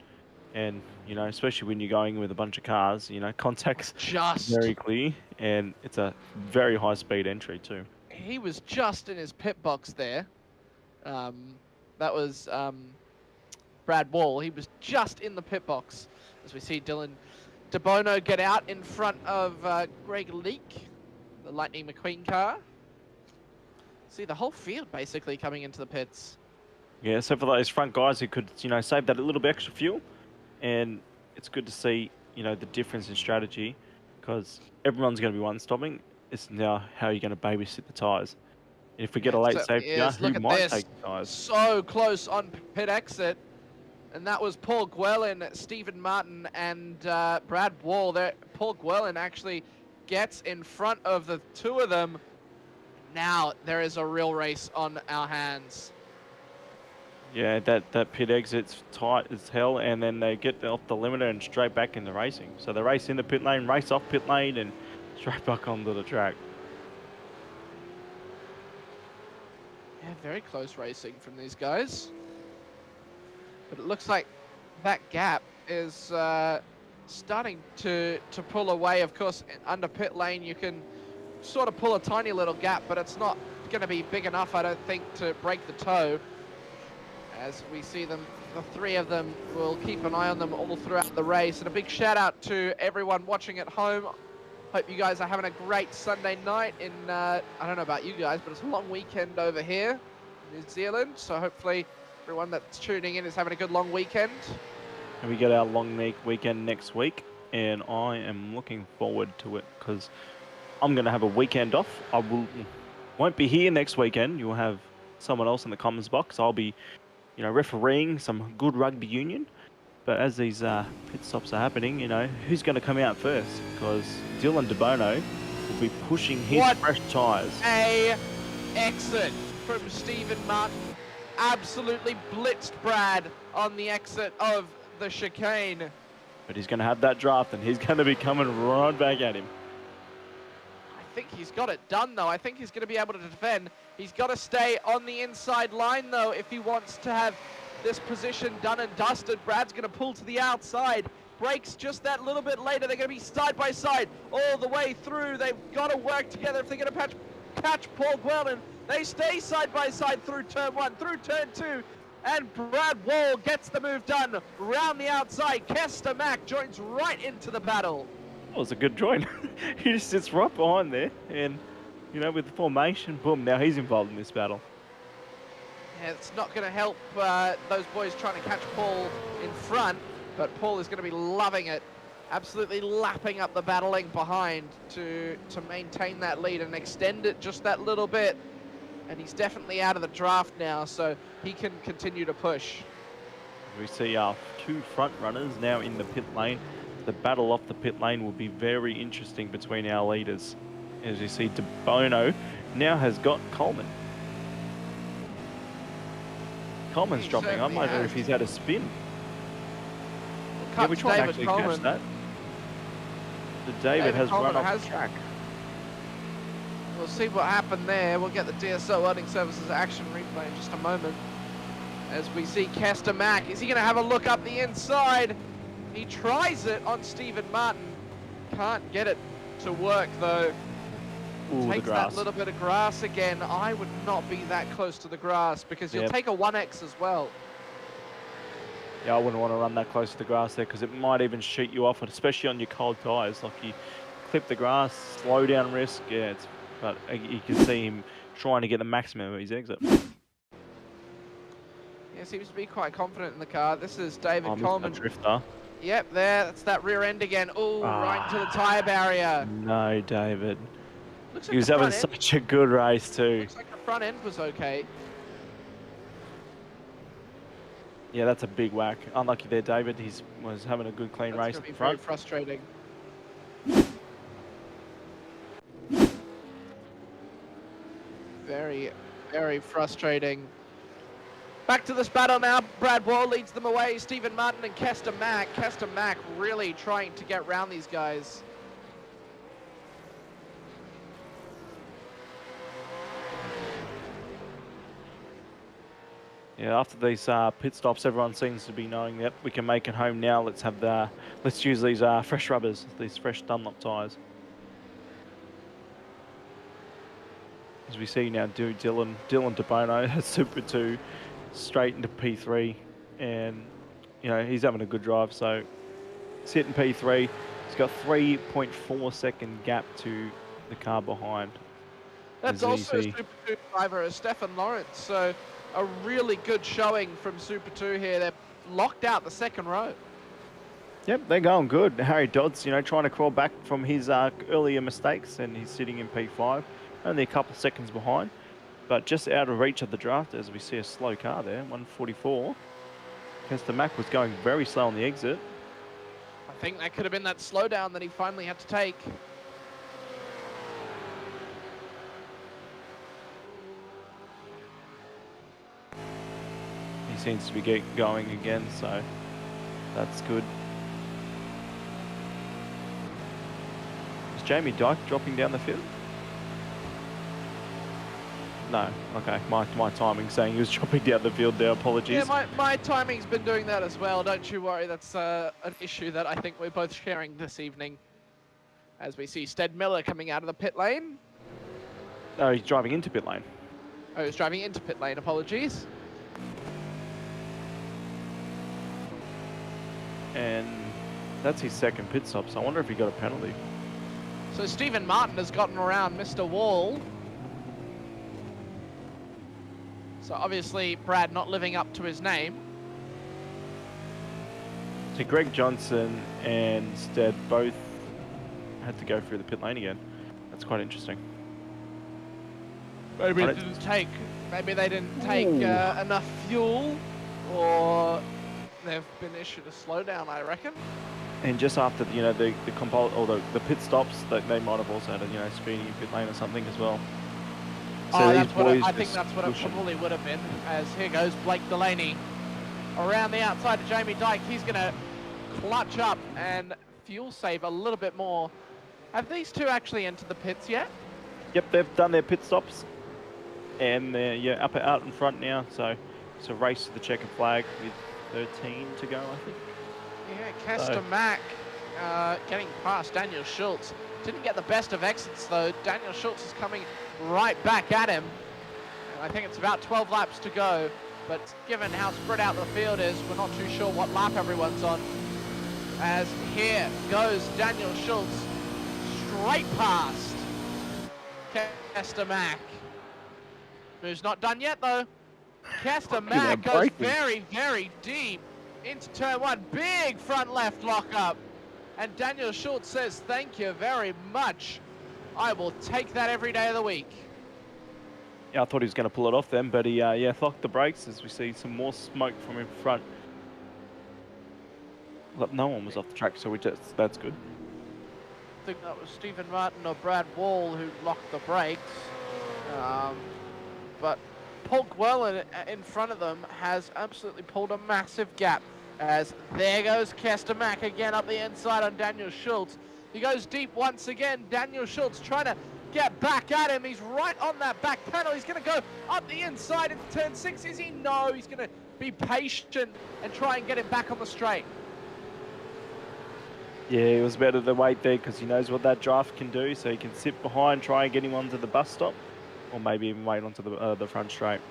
And, you know, especially when you're going with a bunch of cars, you know, contact's just very clear, and it's a very high speed entry too. He was just in his pit box there. That was Brad Wall. He was just in the pit box as we see Dylan DeBono get out in front of Greg Leake, the Lightning McQueen car. See the whole field basically coming into the pits. Yeah, so for those front guys who could, you know, save that a little bit extra fuel, and it's good to see, you know, the difference in strategy, because everyone's going to be one-stopping. It's now how you're going to babysit the tyres. If we get a late safety car, who might take the tyres? So close on pit exit. And that was Paul Gwellin, Stephen Martin, and Brad Wall. There, Paul Gwellin actually gets in front of the two of them. Now there is a real race on our hands. Yeah, that pit exit's tight as hell, and then they get off the limiter and straight back into racing. So they race in the pit lane, race off pit lane, and straight back onto the track. Yeah, very close racing from these guys. But it looks like that gap is starting to pull away. Of course, under pit lane, you can sort of pull a tiny little gap, but it's not going to be big enough, I don't think, to break the toe. As we see them, the three of them, will keep an eye on them all throughout the race. And a big shout out to everyone watching at home. Hope you guys are having a great Sunday night in, I don't know about you guys, but it's a long weekend over here in New Zealand. So hopefully everyone that's tuning in is having a good long weekend. And we get our long weekend next week, and I am looking forward to it because I'm going to have a weekend off. I won't be here next weekend. You'll have someone else in the comments box. I'll be, you know, refereeing some good rugby union. But as these pit stops are happening, you know, who's going to come out first? Because Dylan De Bono will be pushing his fresh tyres. A exit from Stephen Martin. Absolutely blitzed Brad on the exit of the chicane. But he's going to have that draft, and he's going to be coming right back at him. I think he's got it done, though. I think he's going to be able to defend. He's got to stay on the inside line, though, if he wants to have this position done and dusted. Brad's going to pull to the outside. Brakes just that little bit later. They're going to be side by side all the way through. They've got to work together if they're going to catch Paul Gwellin. They stay side by side through turn 1, through turn 2. And Brad Wall gets the move done round the outside. Kester Mack joins right into the battle. That was a good join. He just sits right behind there, and, you know, with the formation, boom, now he's involved in this battle. Yeah, it's not going to help those boys trying to catch Paul in front, but Paul is going to be loving it, absolutely lapping up the battling behind to maintain that lead and extend it just that little bit. And he's definitely out of the draft now, so he can continue to push. We see our two front runners now in the pit lane. The battle off the pit lane will be very interesting between our leaders. As you see, De Bono now has got Coleman. Coleman's dropping. I wonder if he's had a spin. Yeah, we tried to actually catch that. The David has run off the track. We'll see what happened there. We'll get the DSO Earning Services action replay in just a moment. As we see Kester Mack. Is he going to have a look up the inside? He tries it on Stephen Martin. Can't get it to work, though. Ooh, Takes that little bit of grass again. I would not be that close to the grass because you'll take a 1X as well. Yeah, I wouldn't want to run that close to the grass there because it might even shoot you off, especially on your cold tyres. Like, you clip the grass, slow down risk. Yeah, but you can see him trying to get the maximum of his exit. Yeah, seems to be quite confident in the car. This is David Coleman. Drifter. Yep, that's that rear end again. Oh, right into the tyre barrier. No, David. Looks like he was having such a good race too. Looks like the front end was okay. Yeah, that's a big whack. Unlucky there, David. He was having a good, clean race in front. Very frustrating. Very, very frustrating. Back to this battle now. Brad Wall leads them away. Stephen Martin and Kester Mack. Kester Mack really trying to get around these guys. Yeah, after these pit stops, everyone seems to be knowing that we can make it home now. Let's use these fresh rubbers, these fresh Dunlop tyres. As we see now, Dylan De Bono has Super 2 straight into P3, and you know he's having a good drive. So he's hitting P3. He's got 3.4 second gap to the car behind. That's also a Super 2 driver, Stefan Lawrence. So a really good showing from Super 2 here. They're locked out the second row. Yep, they're going good. Harry Dodds, you know, trying to crawl back from his earlier mistakes, and he's sitting in P5, only a couple of seconds behind, but just out of reach of the draft as we see a slow car there, 144. Kester Mack was going very slow on the exit. I think that could have been that slowdown that he finally had to take. He seems to be going again, so that's good. Is Jamie Dyke dropping down the field? No, okay. My timing saying he was dropping down the field there, apologies. Yeah, my timing's been doing that as well. Don't you worry, that's an issue that I think we're both sharing this evening. As we see Stead Miller coming out of the pit lane. No, he's driving into pit lane. Oh, he's driving into pit lane, apologies. And that's his second pit stop, so I wonder if he got a penalty. So Stephen Martin has gotten around Mr. Wall. So obviously Brad not living up to his name. So Greg Johnson and Stead both had to go through the pit lane again. That's quite interesting. Maybe they didn't take enough fuel, or they've been issued a slowdown, I reckon. And just after the pit stops, they might have also had a speeding pit lane or something as well. So I think that's what it probably would have been. As here goes Blake Delaney around the outside of Jamie Dyke. He's going to clutch up and fuel save a little bit more. Have these two actually entered the pits yet? Yep, they've done their pit stops, and they're out in front now. So it's a race to the checkered flag with 13 to go, I think. Yeah, Kester Mack getting past Daniel Schultz. Didn't get the best of exits though. Daniel Schultz is coming right back at him. And I think it's about 12 laps to go. But given how spread out the field is, we're not too sure what lap everyone's on. As here goes Daniel Schultz straight past Kester Mack. Who's not done yet though. Kester Mack goes very, very deep into turn one. Big front left lockup. And Daniel Schultz says, thank you very much. I will take that every day of the week. Yeah, I thought he was going to pull it off then, but he locked the brakes as we see some more smoke from in front. Look, no one was off the track, so that's good. I think that was Stephen Martin or Brad Wall who locked the brakes. But Paul Gwellen in front of them has absolutely pulled a massive gap. As there goes Kester Mack again up the inside on Daniel Schultz. He goes deep once again. Daniel Schultz trying to get back at him. He's right on that back panel. He's going to go up the inside into turn 6. Is he? No, he's going to be patient and try and get him back on the straight. Yeah, it was better to wait there because he knows what that draft can do. So he can sit behind, try and get him onto the bus stop, or maybe even wait onto the front straight.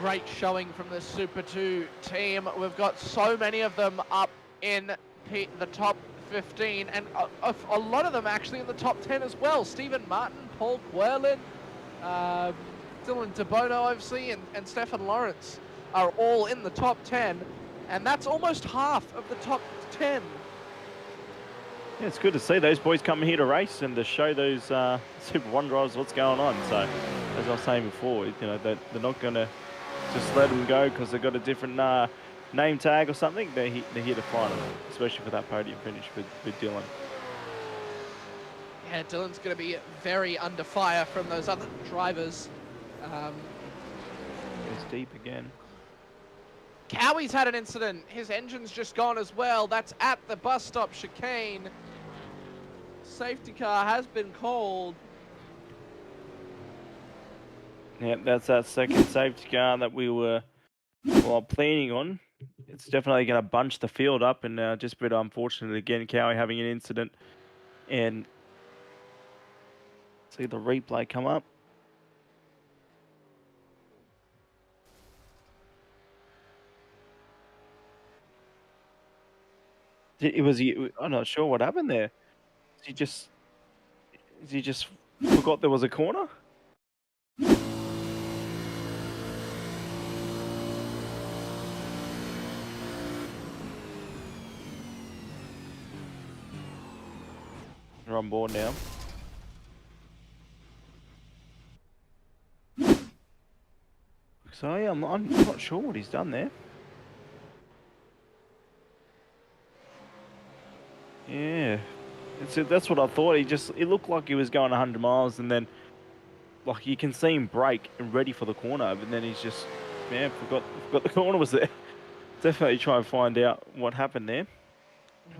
Great showing from the Super 2 team. We've got so many of them up in the top 15, and a lot of them actually in the top 10 as well. Stephen Martin, Paul Gwellen, Dylan DeBono obviously, and Stefan Lawrence are all in the top 10, and that's almost half of the top 10. Yeah, it's good to see those boys coming here to race and to show those Super 1 drivers what's going on. So, as I was saying before, they're not going to just let them go because they've got a different name tag or something. They're here to fight them, especially for that podium finish with Dylan. Yeah, Dylan's going to be very under fire from those other drivers. It's deep again. Cowie's had an incident. His engine's just gone as well. That's at the bus stop chicane. Safety car has been called. Yep, that's that second safety car that we were planning on. It's definitely going to bunch the field up, and just a bit unfortunate again, Cowie having an incident. And see the replay come up. I'm not sure what happened there. He just forgot there was a corner? We're on board now. so. Yeah, I'm not sure what he's done there. Yeah, that's what I thought. It looked like he was going 100 miles, and then like you can see him brake and ready for the corner, but then he's just forgot the corner was there. Definitely try and find out what happened there.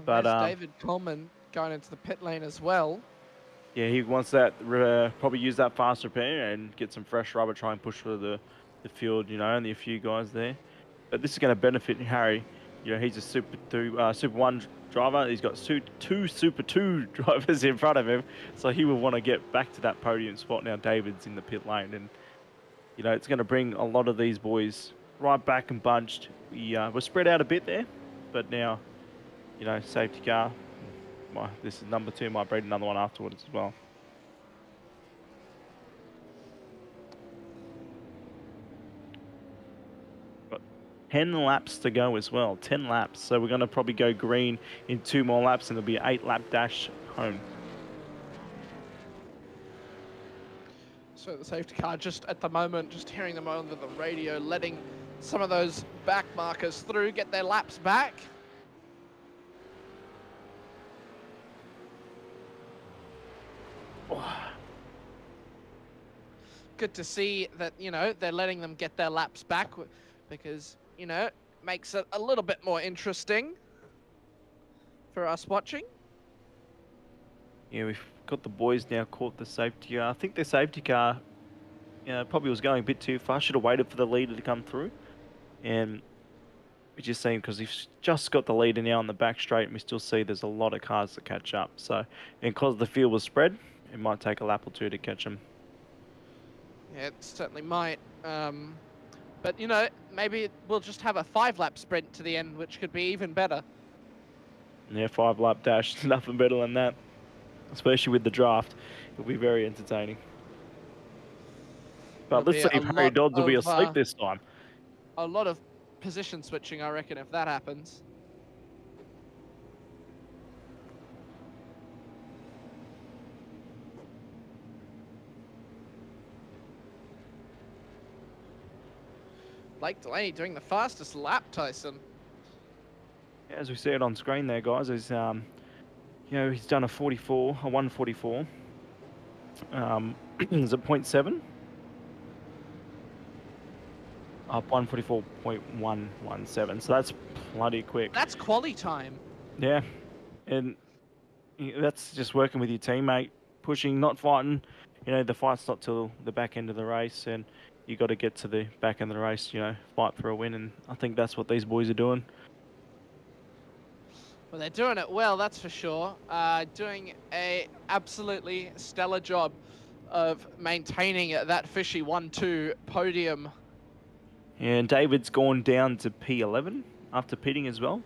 But there's David Coleman going into the pit lane as well. Yeah, he wants that probably use that fast repair and get some fresh rubber, try and push for the field. Only a few guys there, but this is going to benefit Harry. He's a Super 1 driver. He's got two Super 2 drivers in front of him, so he will want to get back to that podium spot. Now David's in the pit lane, and it's going to bring a lot of these boys right back and bunched. We're spread out a bit there, but now, safety car. This is number 2. Might breed another one afterwards as well. Got 10 laps to go as well. 10 laps. So we're going to probably go green in 2 more laps, and there'll be an 8-lap dash home. So the safety car just at the moment, just hearing them over the radio, letting some of those back markers through, get their laps back. Good to see that, they're letting them get their laps back because, makes it a little bit more interesting for us watching. Yeah, we've got the boys now caught the safety car. I think the safety car probably was going a bit too fast. Should have waited for the leader to come through. And we just seen because he's just got the leader now on the back straight, and we still see there's a lot of cars to catch up. So, and because the field was spread, it might take a lap or 2 to catch them. Yeah, it certainly might. But, maybe we'll just have a 5-lap sprint to the end, which could be even better. Yeah, 5-lap dash. Nothing better than that. Especially with the draft. It'll be very entertaining. But let's see if Harry Dodds will be asleep this time. A lot of position switching, I reckon, if that happens. Blake Delaney doing the fastest lap, Tyson. Yeah, as we see it on screen there, guys, is he's done a 144. Is it 0.7? 144.117. So that's bloody quick. That's quality time. Yeah, and that's just working with your teammate, pushing, not fighting. The fight's not till the back end of the race, and you got to get to the back end of the race, fight for a win, and I think that's what these boys are doing. Well, they're doing it well, that's for sure. Doing a absolutely stellar job of maintaining that fishy 1-2 podium. And David's gone down to P11 after pitting as well,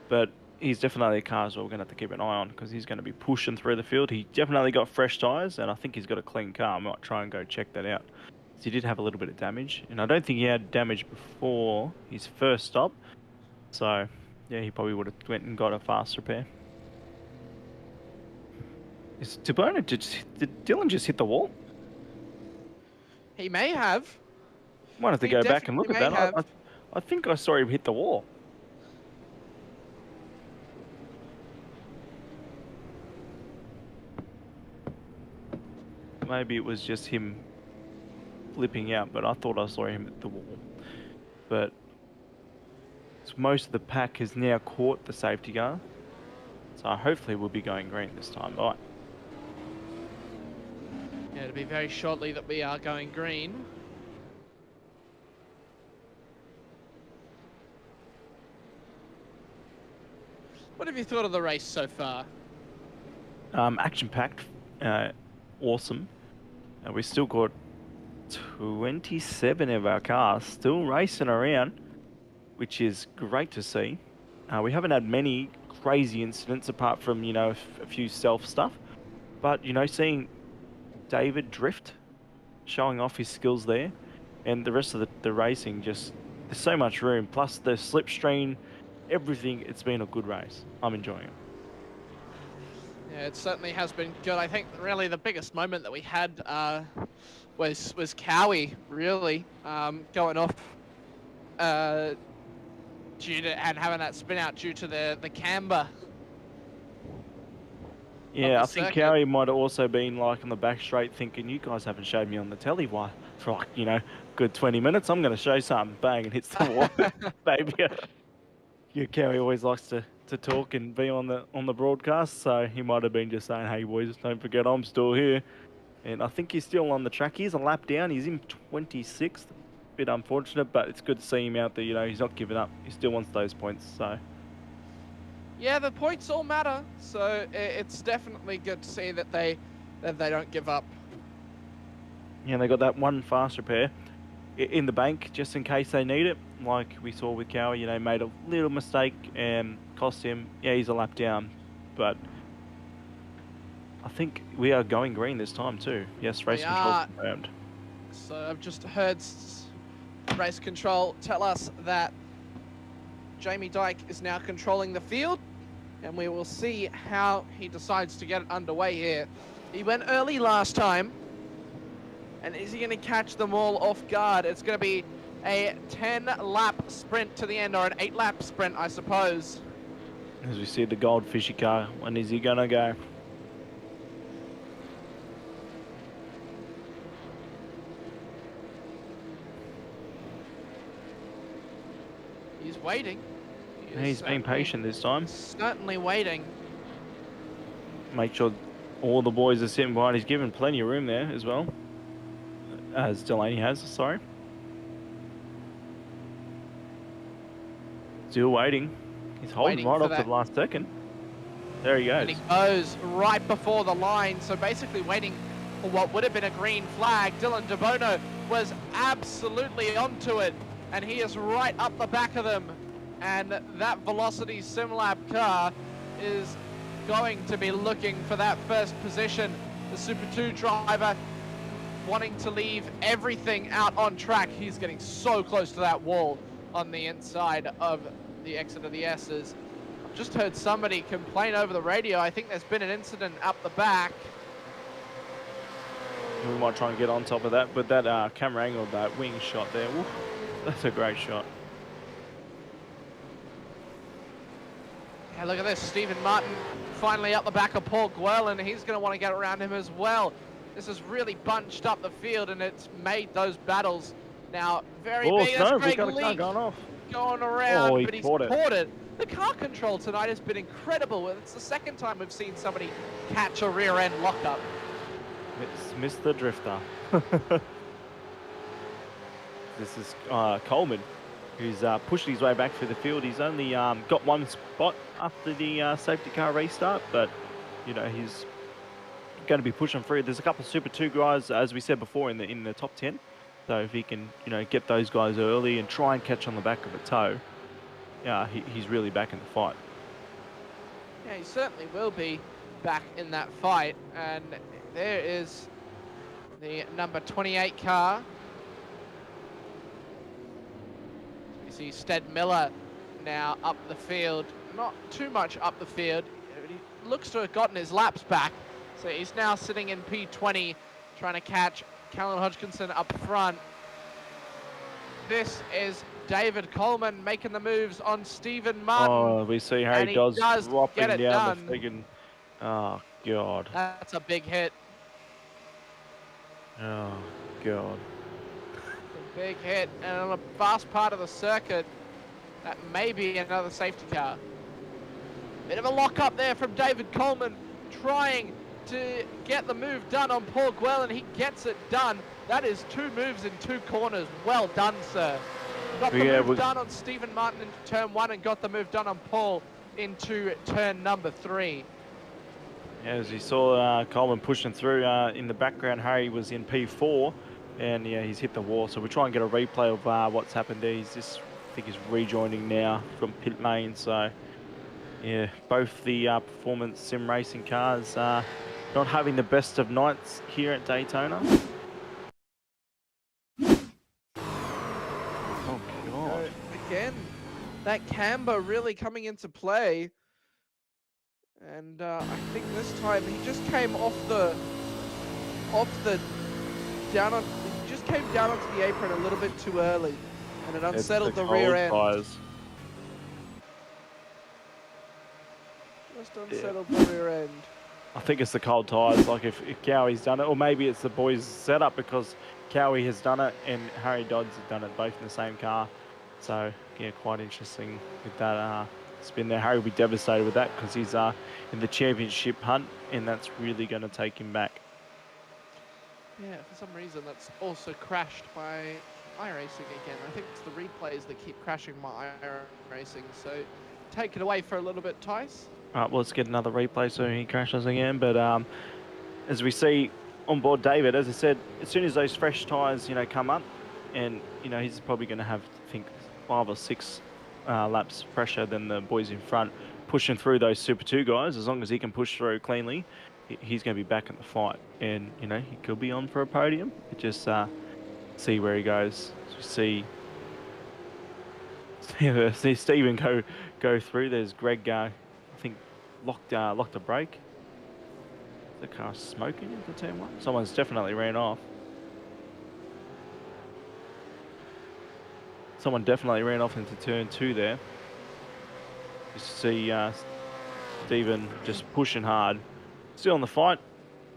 but he's definitely a car as well we're going to have to keep an eye on because he's going to be pushing through the field. He definitely got fresh tyres, and I think he's got a clean car. I might try and go check that out. He did have a little bit of damage, and I don't think he had damage before his first stop. So, yeah, he probably would have went and got a fast repair. Is Daytona, did Dylan just hit the wall? He may have. Might have to go back and look at that. I think I saw him hit the wall. Maybe it was just him flipping out, but I thought I saw him at the wall. But most of the pack has now caught the safety car, so hopefully we'll be going green this time. All right. Yeah, it'll be very shortly that we are going green. What have you thought of the race so far? Action-packed, awesome. We still got 27 of our cars still racing around, which is great to see. We haven't had many crazy incidents apart from, a few self stuff. But, seeing David drift, showing off his skills there, and the rest of the racing, just, there's so much room. Plus the slipstream, everything, it's been a good race. I'm enjoying it. Yeah, it certainly has been good. I think really the biggest moment that we had was Cowie really going off due to and having that spin out due to the camber. Yeah, I think Cowie might have also been like on the back straight thinking, you guys haven't showed me on the telly why for like, you know, good 20 minutes. I'm going to show something. Bang, and hits the wall. Baby. Yeah, Cowie always likes to talk and be on the broadcast, so he might have been just saying, hey boys, don't forget I'm still here. And I think he's still on the track. He's a lap down. He's in 26th. Bit unfortunate, but it's good to see him out there. You know, he's not giving up. He still wants those points, so... Yeah, the points all matter, so it's definitely good to see that they don't give up. Yeah, they got that one fast repair in the bank just in case they need it. Like we saw with Cowie, you know, made a little mistake and cost him. Yeah, he's a lap down, but I think we are going green this time too. Yes, race control confirmed. So I've just heard race control tell us that Jamie Dyke is now controlling the field, and we will see how he decides to get it underway here. He went early last time, and is he going to catch them all off guard? It's going to be a 10-lap sprint to the end, or an 8-lap sprint, I suppose. As we see the goldfishy car, when is he going to go? He's waiting. He's being patient this time. Certainly waiting. Make sure all the boys are sitting behind. He's given plenty of room there as well. As Delaney has, sorry. Still waiting. He's holding right up to the last second. There he goes. And he goes right before the line, so basically waiting for what would have been a green flag. Dylan DeBono was absolutely onto it, and he is right up the back of them. And that Velocity SimLab car is going to be looking for that first position. The Super 2 driver wanting to leave everything out on track. He's getting so close to that wall on the inside of the exit of the S's. I've just heard somebody complain over the radio. I think there's been an incident up the back. We might try and get on top of that, but that camera angle, that wing shot there, woof, that's a great shot. Yeah, look at this. Stephen Martin finally up the back of Paul Guerlin. He's going to want to get around him as well. This has really bunched up the field, and it's made those battles now very big. No, That's Greg Leake going around, but he's caught it. The car control tonight has been incredible. It's the second time we've seen somebody catch a rear end lockup. It's Mr. Drifter. This is Coleman, who's pushed his way back through the field. He's only got one spot after the safety car restart, but you know he's going to be pushing through. There's a couple of Super 2 guys, as we said before, in the top 10. So if he can, you know, get those guys early and try and catch on the back of a toe, yeah, he's really back in the fight. Yeah, he certainly will be back in that fight. And there is the number 28 car. You see Stead Miller now up the field. Not too much up the field. He looks to have gotten his laps back. So he's now sitting in P20, trying to catch Callan Hodgkinson up front. This is David Coleman making the moves on Stephen Martin. Oh, we see how he does dropping down the friggin'... Oh, God. That's a big hit. Oh, God. A big hit, and on a fast part of the circuit, that may be another safety car. Bit of a lock up there from David Coleman, trying to get the move done on Paul Guerlin. He gets it done. That is 2 moves in 2 corners. Well done, sir. Got the move done on Stephen Martin into turn 1 and got the move done on Paul into turn number 3. Yeah, as you saw Coleman pushing through in the background, Harry was in P4 and yeah, he's hit the wall. So we try and get a replay of what's happened there. He's just, I think he's rejoining now from pit lane. So yeah, both the performance sim racing cars not having the best of nights here at Daytona. Oh, God. Again, that camber really coming into play. And I think this time he just came off the down on he just came down onto the apron a little bit too early, and it unsettled the rear end. Tires. Just unsettled the rear end. I think it's the cold tyres, like if Cowie's done it, or maybe it's the boys' setup because Cowie has done it and Harry Dodds have done it both in the same car. So, yeah, quite interesting with that spin there. Harry will be devastated with that because he's in the championship hunt, and that's really going to take him back. Yeah, for some reason that's also crashed by iRacing again. I think it's the replays that keep crashing my iRacing, so take it away for a little bit, Tice. All right, well, let's get another replay so he crashes again. But as we see on board David, as I said, as soon as those fresh tyres, come up, and, he's probably going to have, I think, 5 or 6 laps fresher than the boys in front, pushing through those Super 2 guys. As long as he can push through cleanly, he's going to be back in the fight. And, he could be on for a podium. Just see where he goes. See Stephen go through. There's Greg, I think, locked a brake. The car's smoking into turn 1. Someone's definitely ran off. Someone definitely ran off into turn 2 there. You see Stephen just pushing hard. Still in the fight,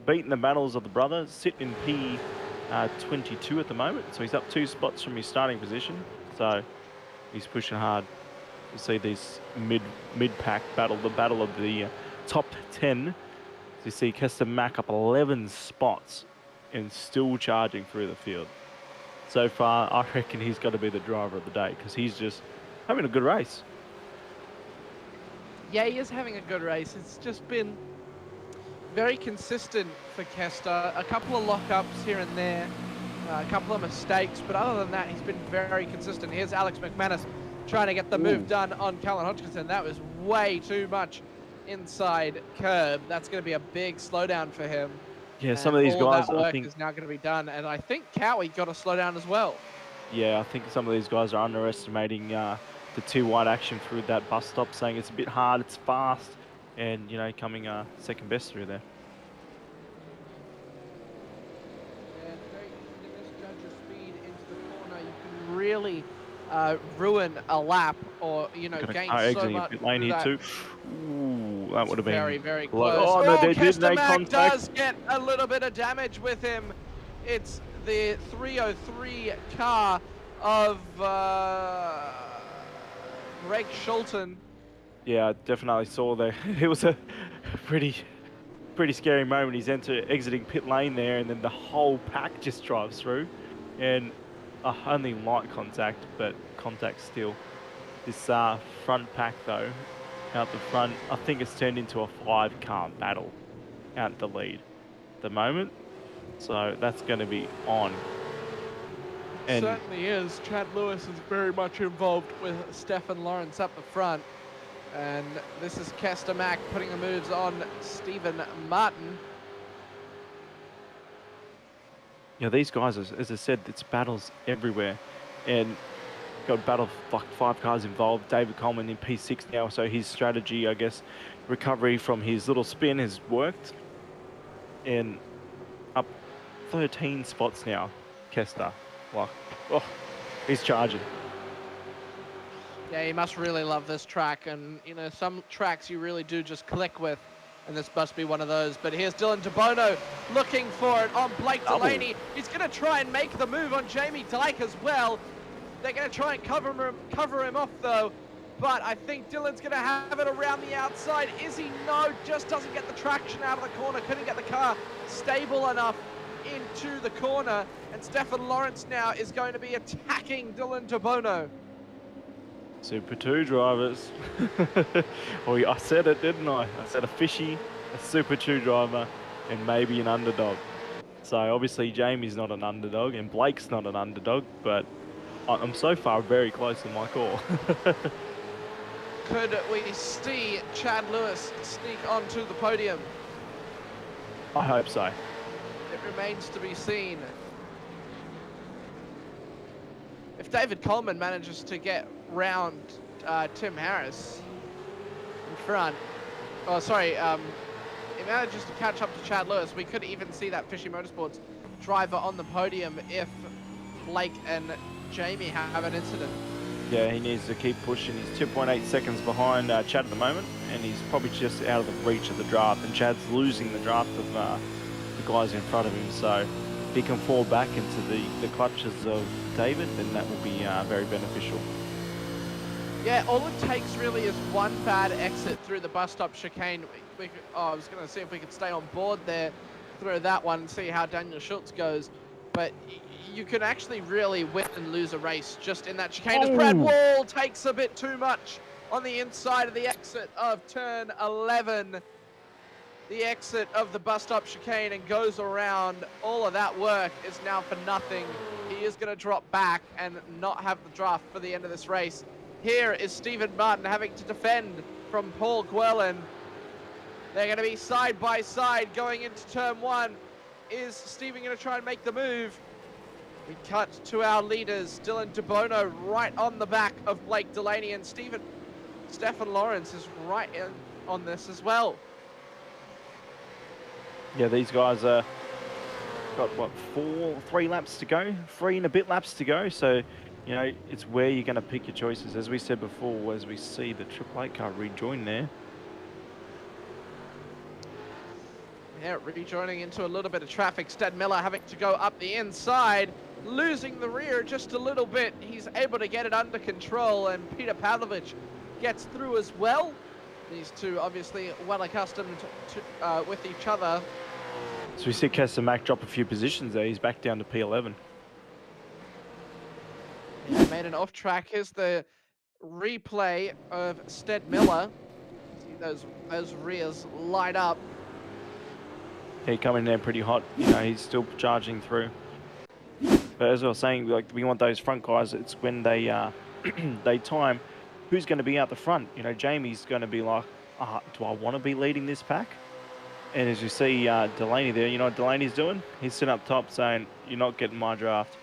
beating the battles of the brothers. Sitting in P22 at the moment, so he's up 2 spots from his starting position. So he's pushing hard. You see these mid-pack battle, the battle of the top 10. So you see Kester Mack up 11 spots and still charging through the field. So far, I reckon he's got to be the driver of the day because he's just having a good race. Yeah, he is having a good race. It's just been very consistent for Kester. A couple of lockups here and there, a couple of mistakes, but other than that, he's been very consistent. Here's Alex McManus trying to get the move done on Callan Hodgkinson. That was way too much inside curb. That's going to be a big slowdown for him. Yeah, and some of these guys, that work I think, is now going to be done, and I think Cowie got a slowdown as well. Yeah, I think some of these guys are underestimating the 2 wide action through that bus stop, saying it's a bit hard, it's fast, and coming second best through there. And very easy to misjudge your speed into the corner. You can really ruin a lap, or gain so much. Pit lane here too. Ooh, that would have been very, very close. Oh no, they did make contact. Does get a little bit of damage with him. It's the 303 car of Greg Schulten. Yeah, I definitely saw that. It was a pretty scary moment. He's exiting pit lane there, and then the whole pack just drives through, and only light contact, but contact still. This front pack though, out the front, I think it's turned into a 5-car battle out the lead at the moment. So that's going to be on. And certainly is. Chad Lewis is very much involved with Stefan Lawrence up the front. And this is Kester Mack putting the moves on Stephen Martin. These guys, as I said, it's battles everywhere. And got battle like 5 cars involved. David Coleman in P6 now, so his strategy, I guess, recovery from his little spin has worked. And up 13 spots now, Kester. Like, he's charging. Yeah, you must really love this track, and some tracks you really do just click with, and this must be one of those. But here's Dylan DeBono looking for it on Blake Delaney. He's going to try and make the move on Jamie Dyke as well. They're going to try and cover him off though, but I think Dylan's going to have it around the outside. Is he? No, just doesn't get the traction out of the corner, couldn't get the car stable enough into the corner, and Stefan Lawrence now is going to be attacking Dylan DeBono. Super 2 drivers. I said it, didn't I? I said a fishy, a Super 2 driver, and maybe an underdog. So obviously Jamie's not an underdog, and Blake's not an underdog, but I'm so far very close in my call. Could we see Chad Lewis sneak onto the podium? I hope so. It remains to be seen. If David Coleman manages to get round Tim Harris in front, Oh, sorry. He manages to catch up to Chad Lewis. We could even see that Fishy Motorsports driver on the podium if Blake and Jamie have an incident. Yeah, he needs to keep pushing. He's 2.8 seconds behind Chad at the moment, and he's probably just out of the reach of the draft. And Chad's losing the draft of the guys in front of him. So if he can fall back into the clutches of David, then that will be very beneficial. Yeah, all it takes really is one bad exit through the bus stop chicane. I was going to see if we could stay on board there through that one and see how Daniel Schultz goes. But you can actually really win and lose a race just in that chicane. As Brad Wall takes a bit too much on the inside of the exit of turn 11. The exit of the bus stop chicane and goes around. All of that work is now for nothing. He is going to drop back and not have the draft for the end of this race. Here is Stephen Martin having to defend from Paul Gwelin. They're going to be side by side going into turn 1. Is Stephen going to try and make the move? We cut to our leaders, Dylan DeBono right on the back of Blake Delaney, and Stefan Lawrence is right in on this as well. Yeah, these guys got what, 3 laps to go, 3 and a bit laps to go. So, you know, it's where you're going to pick your choices. As we said before, as we see the Triple Eight car rejoin there. Yeah, rejoining into a little bit of traffic. Stead Miller having to go up the inside, losing the rear just a little bit. He's able to get it under control, and Peter Pavlovich gets through as well. These two obviously well accustomed to, with each other. So we see Kester Mack drop a few positions there. He's back down to P11. Yeah, made an off track. Here's the replay of Stead Miller. See those rears light up. He coming there pretty hot. You know, he's still charging through. But as I was saying, like, we want those front guys. It's when they they time who's going to be out the front. You know, Jamie's going to be like, do I want to be leading this pack? And as you see Delaney there, you know what Delaney's doing? He's sitting up top saying, "You're not getting my draft."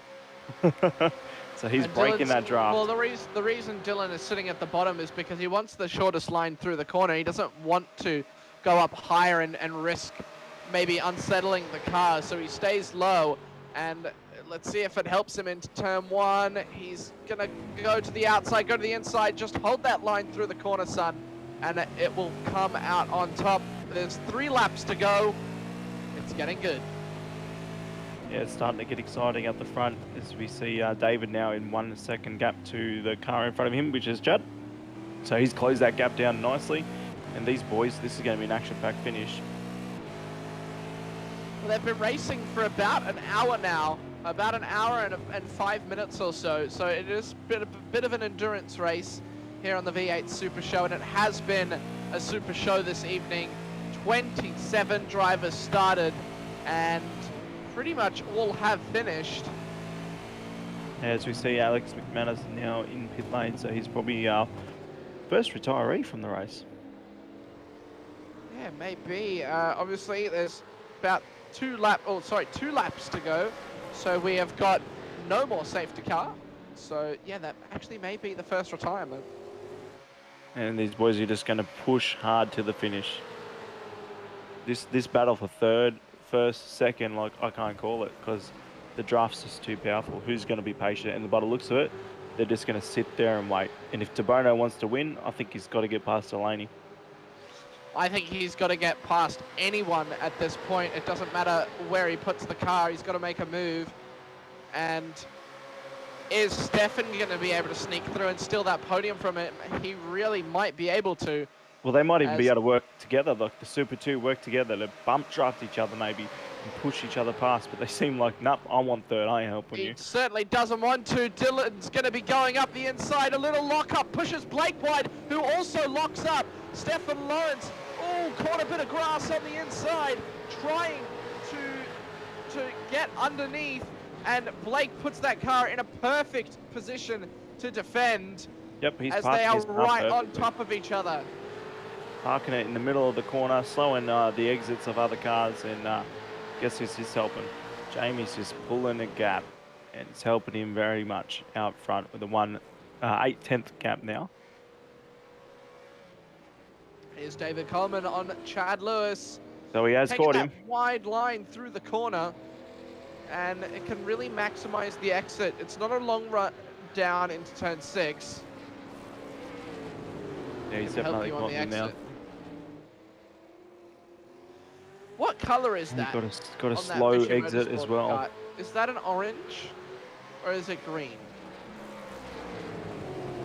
So he's breaking that draft. Well, the reason Dylan is sitting at the bottom is because he wants the shortest line through the corner. He doesn't want to go up higher and risk maybe unsettling the car, so he stays low. And let's see if it helps him into turn 1. He's gonna go to the outside, go to the inside, just hold that line through the corner, son, and it will come out on top. There's 3 laps to go. It's getting good. Yeah, it's starting to get exciting at the front as we see David now in 1 second gap to the car in front of him, which is Chad. So he's closed that gap down nicely. And these boys, this is going to be an action-packed finish. Well, they've been racing for about an hour now, about an hour and 5 minutes or so. So it is a bit of an endurance race here on the V8 Super Show, and it has been a Super Show this evening. 27 drivers started, and pretty much all have finished. As we see, Alex McManus now in pit lane, so he's probably our first retiree from the race. Yeah, maybe. Obviously, there's about 2 laps to go. So we have got no more safety car. So yeah, that actually may be the first retirement. And these boys are just going to push hard to the finish. This battle for third, first, second, like, I can't call it because the draft's just too powerful. Who's going to be patient? And by the looks of it, they're just going to sit there and wait. And if DeBono wants to win, I think he's got to get past Delaney. I think he's got to get past anyone at this point. It doesn't matter where he puts the car. He's got to make a move. And is Stefan going to be able to sneak through and steal that podium from him? He really might be able to. Well, they might even be able to work together, like the Super 2 work together to bump draft each other maybe and push each other past. But they seem like, nope, I want third, I ain't helping you. He certainly doesn't want to. Dylan's going to be going up the inside. A little lock-up pushes Blake wide, who also locks up. Stefan Lawrence, caught a bit of grass on the inside, trying to get underneath. And Blake puts that car in a perfect position to defend. Yep, he's as they are right on top of each other. Parking it in the middle of the corner, slowing the exits of other cars, and guess who's just helping? Jamie's just pulling a gap, and it's helping him very much out front with a 1/8 gap now. Here's David Coleman on Chad Lewis. So he has Taking caught that him. wide line through the corner, and it can really maximize the exit. It's not a long run down into turn 6. Yeah, he's Can help definitely you on caught the him now. exit. What color is He's that? got a on that slow Fisher exit as Motorsport well. car? Is that an orange or is it green?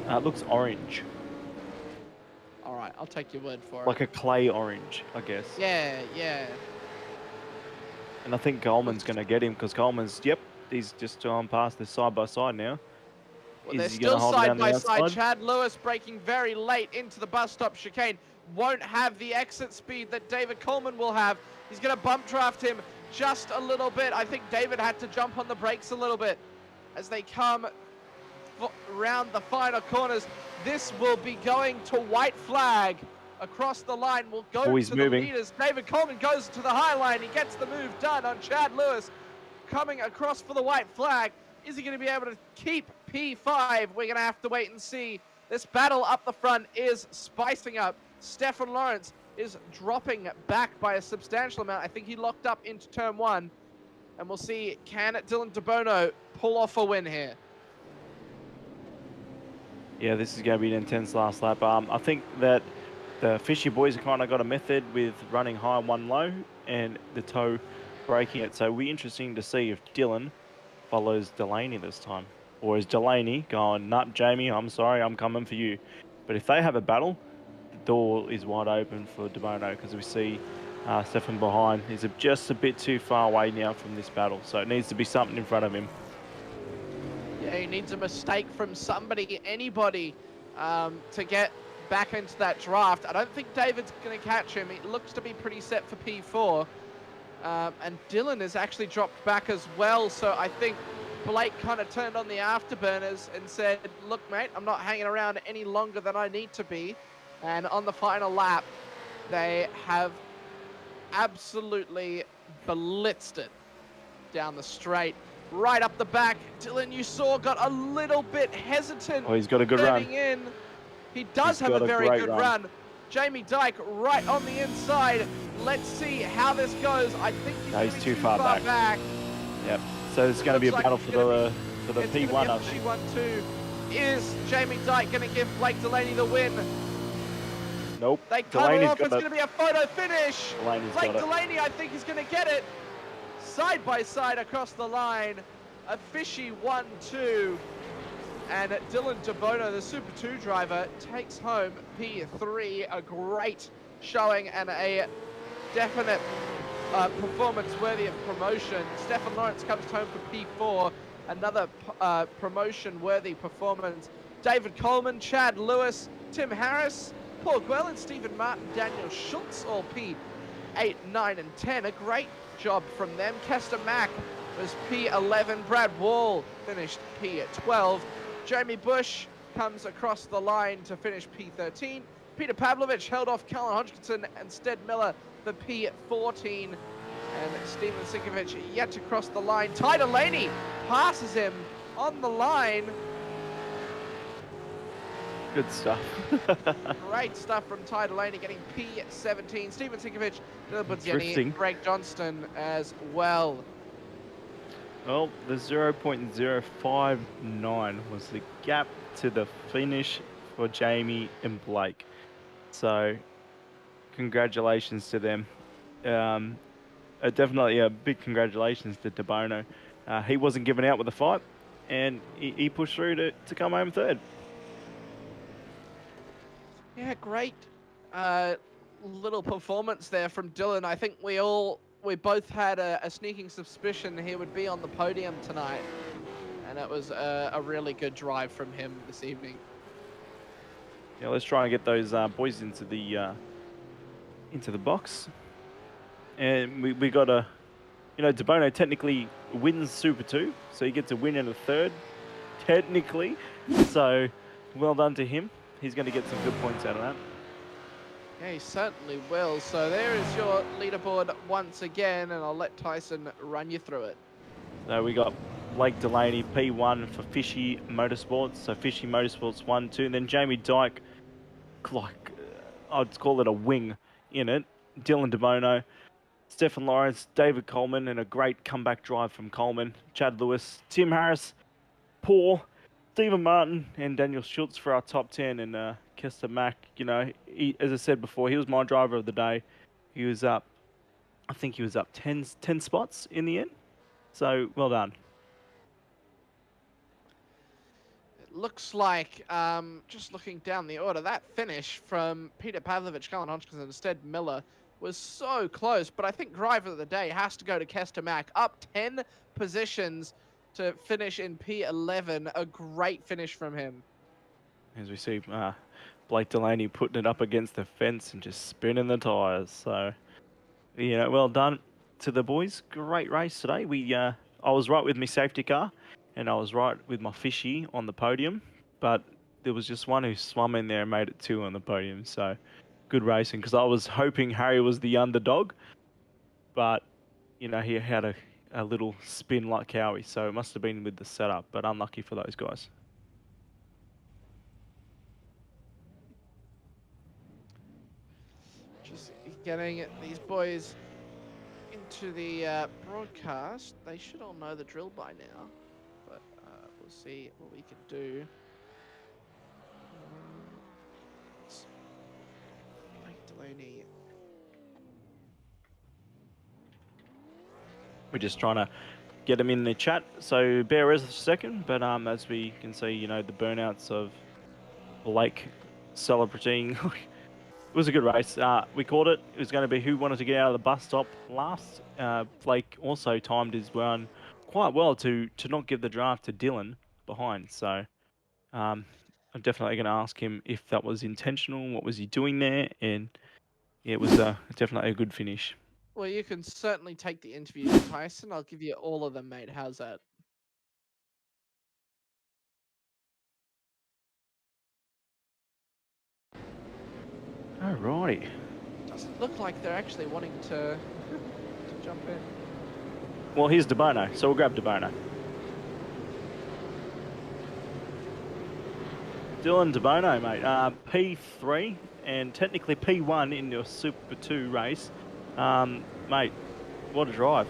It looks orange. All right, I'll take your word for it. Like a clay orange, I guess. Yeah, yeah. And I think Coleman's going to get him because Coleman's, yep, he's just gone past this side by side now. Well, Is they're he gonna still hold it side down the by side. outside? Chad Lewis braking very late into the bus stop chicane. Won't have the exit speed that David Coleman will have. He's going to bump draft him just a little bit. I think David had to jump on the brakes a little bit as they come around the final corners. This will be going to white flag across the line. Will go to the leaders. David Coleman goes to the high line. He gets the move done on Chad Lewis coming across for the white flag. Is he going to be able to keep P5? We're going to have to wait and see. This battle up the front is spicing up. Stefan Lawrence is dropping back by a substantial amount. I think he locked up into turn 1. And we'll see, can Dylan DeBono pull off a win here? Yeah, this is going to be an intense last lap. I think that the Fishy boys have kind of got a method with running high and one low and the toe breaking it. So it'll be interesting to see if Dylan follows Delaney this time. Or is Delaney going, nah, Jamie, I'm sorry, I'm coming for you. But if they have a battle, the door is wide open for DeBono because we see Stefan behind. He's just a bit too far away now from this battle. So it needs to be something in front of him. Yeah, he needs a mistake from somebody, anybody, to get back into that draft. I don't think David's going to catch him. He looks to be pretty set for P4. And Dylan has actually dropped back as well. So I think Blake kind of turned on the afterburners and said, look, mate, I'm not hanging around any longer than I need to be. And on the final lap, they have absolutely blitzed it down the straight. Right up the back, Dylan, you saw, got a little bit hesitant. Oh, he's got a good run. In. He does have a very good run. Jamie Dyke right on the inside. Let's see how this goes. I think he's too far back. Yep. So it's going to be a battle for the P1. I think. P1-2. Is Jamie Dyke going to give Blake Delaney the win? Nope. They cut it off. It's going to be a photo finish. Blake Delaney, I think, is going to get it. Side by side across the line. A fishy 1-2. And Dylan DeBono, the Super 2 driver, takes home P3. A great showing and a definite performance worthy of promotion. Stefan Lawrence comes home for P4. Another promotion worthy performance. David Coleman, Chad Lewis, Tim Harris, Paul Gwell, Stephen Martin, Daniel Schultz, all P8, 9, and 10. A great job from them. Kester Mack was P11. Brad Wall finished P12. Jamie Bush comes across the line to finish P13. Peter Pavlovich held off Callan Hodgkinson and Stead Miller for P14. And Steven Sinkovich yet to cross the line. Ty Delaney passes him on the line. Good stuff. Great stuff from Ty Delaney, getting P17. Steven Sinkovich, Dylan Budziani, Greg Johnston as well. Well, the 0.059 was the gap to the finish for Jamie and Blake. So, congratulations to them. Definitely a big congratulations to DeBono. He wasn't given out with the fight, and he pushed through to come home third. Yeah, great little performance there from Dylan. I think we both had a sneaking suspicion he would be on the podium tonight. And it was a really good drive from him this evening. Yeah, let's try and get those boys into the box. And we got a, DeBono technically wins Super 2, so he gets a win and a third, technically. So, well done to him. He's going to get some good points out of that. Yeah, he certainly will. So there is your leaderboard once again, and I'll let Tyson run you through it. So we got Blake Delaney, P1 for Fishy Motorsports. So Fishy Motorsports 1, 2, and then Jamie Dyke, like I'd call it a wing in it. Dylan DeBono, Stefan Lawrence, David Coleman, and a great comeback drive from Coleman. Chad Lewis, Tim Harris, Paul, Stephen Martin, and Daniel Schultz for our top 10. And Kester Mack, you know, as I said before, he was my driver of the day. He was up, I think he was up 10 spots in the end. So, well done. It looks like, just looking down the order, that finish from Peter Pavlovich, Colin Hodgkins, and Stead Miller was so close. But I think driver of the day has to go to Kester Mack, up 10 positions to finish in P11. A great finish from him. As we see Blake Delaney putting it up against the fence and just spinning the tyres. So, you know, well done to the boys. Great race today. I was right with my safety car, and I was right with my fishy on the podium, but there was just one who swum in there and made it 2 on the podium. So, good racing, because I was hoping Harry was the underdog, but, you know, he had a little spin like Howie, so it must have been with the setup, but unlucky for those guys. Just getting these boys into the broadcast. They should all know the drill by now, but we'll see what we can do. Mike Delaney. We're just trying to get them in the chat, so bear with us a second. But as we can see, you know, the burnouts of Blake celebrating. It was a good race. We called it. It was going to be who wanted to get out of the bus stop last. Blake also timed his run quite well to not give the draft to Dylan behind. So I'm definitely going to ask him if that was intentional. What was he doing there? And yeah, it was definitely a good finish. Well, you can certainly take the interviews, Tyson. I'll give you all of them, mate. How's that? Alrighty. Doesn't look like they're actually wanting to jump in. Well, here's DeBono, so we'll grab DeBono. Dylan DeBono, mate. P3 and technically P1 in your Super 2 race. Mate, what a drive.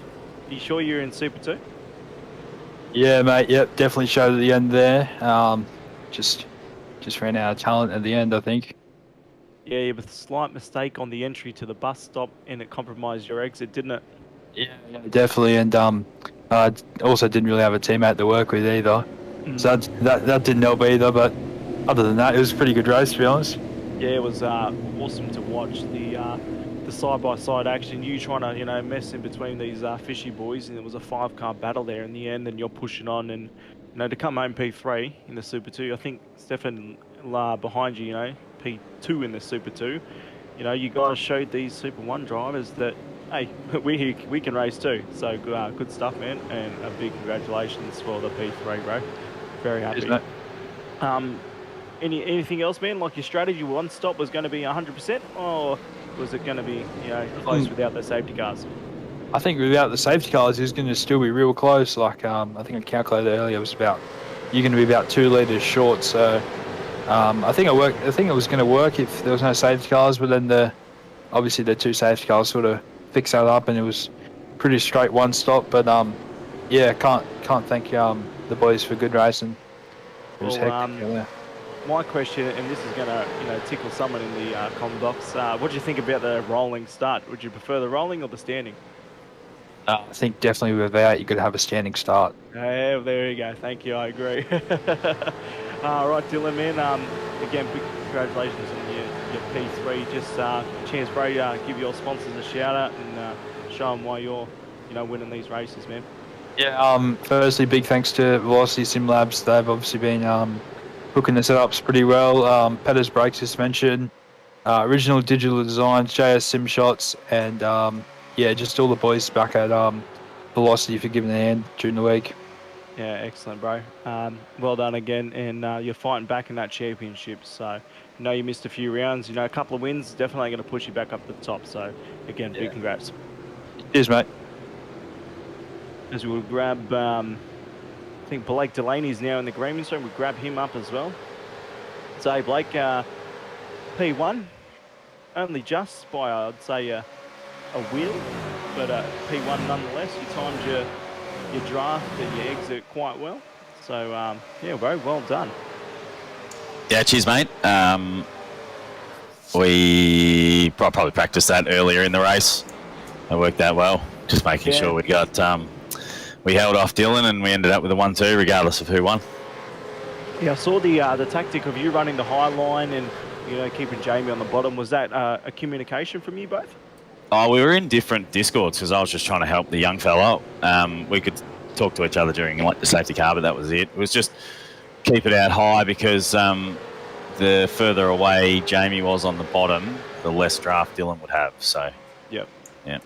Are you sure you're in Super 2? Yeah, mate. Yep, definitely showed at the end there. Just ran out of talent at the end, I think. Yeah, with a slight mistake on the entry to the bus stop, and it compromised your exit, didn't it? Yeah, definitely. And also didn't really have a teammate to work with either. So that didn't help either. But other than that, it was a pretty good race, to be honest. Yeah, it was awesome to watch the side-by-side action. You trying to, you know, mess in between these fishy boys, and it was a 5-car battle there in the end, and you're pushing on, and you know, to come home P3 in the Super 2. I think Stefan behind you, you know, P2 in the Super 2. You know, you guys showed these Super 1 drivers that, hey, we can race too. So good stuff, man, and a big congratulations for the P3, bro. Very happy. Isn't it? Anything else, man? Like your strategy, one stop was going to be 100%, or was it going to be, you know, close without the safety cars? I think without the safety cars, it's going to still be real close. Like I think I calculated earlier, you're going to be about 2 litres short. So I think it was going to work if there was no safety cars, but then obviously the 2 safety cars sort of fixed that up, and it was pretty straight one stop. But yeah, can't thank the boys for good racing. It was hectic. My question, and this is going to, you know, tickle someone in the comment box. What do you think about the rolling start? Would you prefer the rolling or the standing? I think definitely without, you could have a standing start. Yeah, there you go. Thank you. I agree. Right, Dylan, man. Again, big congratulations on your P3. Just chance, bro, give your sponsors a shout out and show them why you're, you know, winning these races, man. Yeah. Firstly, big thanks to Velocity Sim Labs. They've obviously been hooking the setups pretty well. Petter's brake suspension, original digital designs, JS Sim Shots, and yeah, just all the boys back at Velocity for giving a hand during the week. Yeah, excellent, bro. Well done again, and you're fighting back in that championship. So, I know you missed a few rounds. You know, a couple of wins definitely going to push you back up to the top. So, again, big congrats. Cheers, mate. As we'll grab, I think Blake Delaney's now in the green room, so we'll grab him up as well. So, Blake, P1, only just by, I'd say, a wheel, but P1 nonetheless. You timed your draft and your exit quite well. So, yeah, very well done. Yeah, cheers, mate. We probably practiced that earlier in the race. It worked out well. Just making sure we got, we held off Dylan and we ended up with a 1-2 regardless of who won. Yeah, I saw the tactic of you running the high line and, keeping Jamie on the bottom. Was that a communication from you both? Oh, we were in different Discords because I was just trying to help the young fella. We could talk to each other during like the safety car, but that was it. It was just keep it out high because the further away Jamie was on the bottom, the less draft Dylan would have. So, yep. Yeah.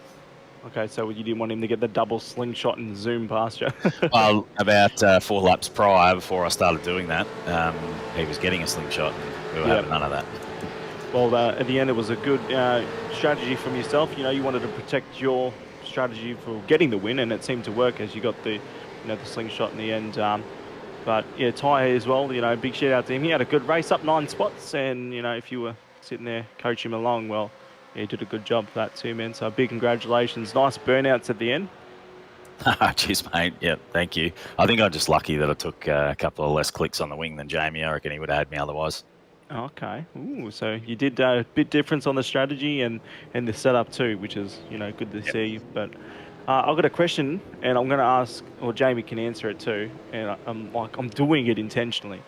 Okay, so you didn't want him to get the double slingshot and zoom past you? Well, about 4 laps prior, before I started doing that, he was getting a slingshot and we were having none of that. Well, at the end, it was a good strategy from yourself. You wanted to protect your strategy for getting the win, and it seemed to work as you got the, the slingshot in the end. But yeah, Ty as well. Big shout out to him. He had a good race, up 9 spots, and if you were sitting there coaching him along, well, yeah, he did a good job for that too, man. So big congratulations. Nice burnouts at the end. Cheers, mate. Yeah, thank you. I think I'm just lucky that I took a couple of less clicks on the wing than Jamie. I reckon he would have had me otherwise. Okay. Ooh, so you did a bit difference on the strategy and the setup too, which is, good to see. But I've got a question, and I'm going to ask, or Jamie can answer it too. And I'm doing it intentionally.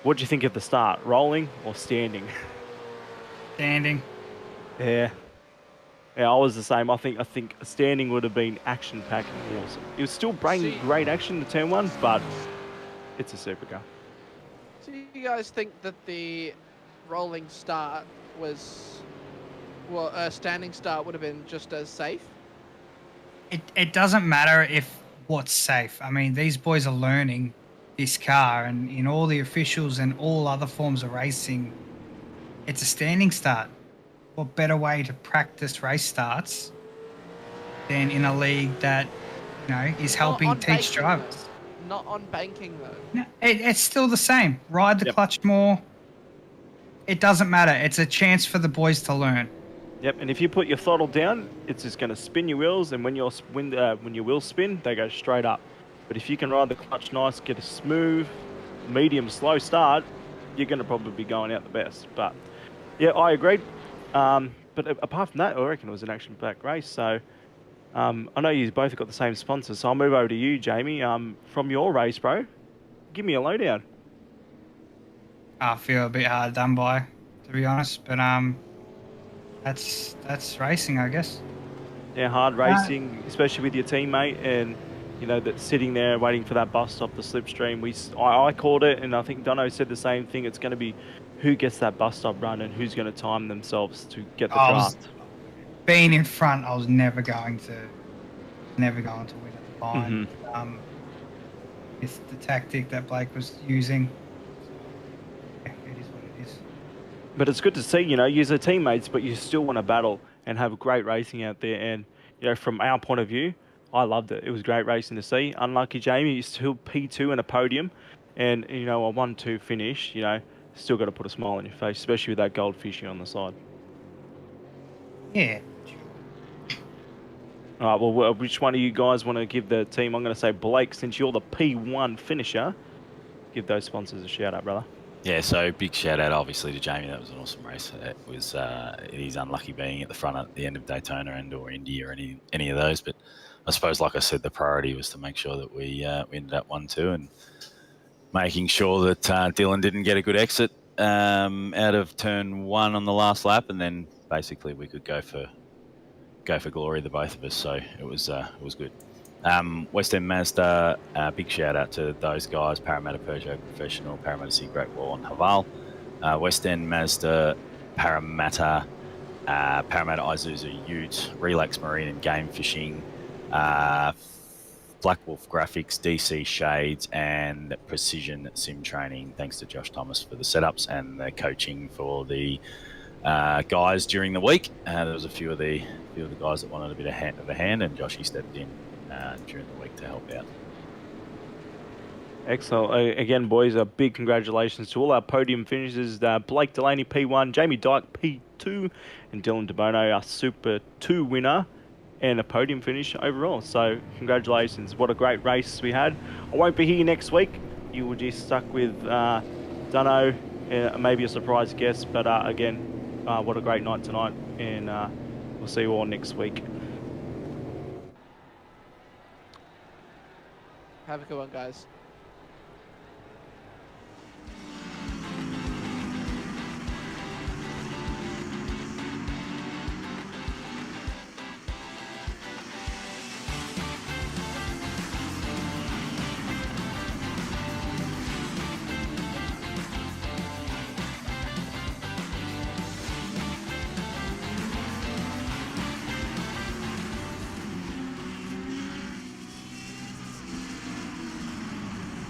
What do you think at the start, rolling or standing? Standing. Yeah. Yeah, I was the same. I think standing would have been action-packed and awesome. It was still great action to turn 1, but it's a supercar. Do you guys think that the rolling start was, well, a standing start would have been just as safe? It doesn't matter if what's safe. I mean, these boys are learning this car, and in all the officials and all other forms of racing, it's a standing start. What better way to practice race starts than in a league that, is helping teach drivers? Not on banking, though. No, it's still the same. Ride the clutch more. It doesn't matter. It's a chance for the boys to learn. Yep, and if you put your throttle down, it's just going to spin your wheels, and when your wheels spin, they go straight up. But if you can ride the clutch nice, get a smooth, medium, slow start, you're going to probably be going out the best. But, yeah, I agreed. But apart from that, I reckon it was an action-packed race. So I know you both got the same sponsor, so I'll move over to you, Jamie. From your race, bro, give me a lowdown. I feel a bit hard done by, to be honest. But that's racing, I guess. Yeah, hard racing, especially with your teammate, and that's sitting there waiting for that bust off the slipstream. I called it, and I think Dono said the same thing. It's going to be who gets that bus stop run and who's going to time themselves to get the draft. Being in front, I was never going to win at the line. It's the tactic that Blake was using. Yeah, it is what it is. But it's good to see, you're teammates, but you still want to battle and have great racing out there. And, from our point of view, I loved it. It was great racing to see. Unlucky Jamie, you still P2 and a podium. And, a 1-2 finish, still got to put a smile on your face, especially with that goldfishy on the side. Yeah. All right, well, which one of you guys want to give the team? I'm going to say Blake, since you're the P1 finisher, give those sponsors a shout out, brother. Yeah, so big shout out obviously to Jamie. That was an awesome race. It was he's unlucky being at the front at the end of Daytona and or Indy or any of those, but I suppose, like I said, the priority was to make sure that we ended up 1-2 and making sure that Dylan didn't get a good exit out of turn 1 on the last lap, and then basically we could go for glory, the both of us. So it was good. West End Mazda, big shout out to those guys: Parramatta Peugeot Professional, Parramatta Sea Great Wall and Haval, West End Mazda, Parramatta, Parramatta Isuzu Ute, Relax Marine and Game Fishing, Black Wolf Graphics, DC Shades, and Precision Sim Training. Thanks to Josh Thomas for the setups and the coaching for the guys during the week. There was a few of the guys that wanted a bit of a hand, and Joshy stepped in during the week to help out. Excellent. Again, boys, a big congratulations to all our podium finishers. Blake Delaney, P1, Jamie Dyke, P2, and Dylan DeBono, our Super 2 winner, and a podium finish overall. So, congratulations. What a great race we had. I won't be here next week. You will just stuck with Dunno, maybe a surprise guest. But again, what a great night tonight. And we'll see you all next week. Have a good one, guys.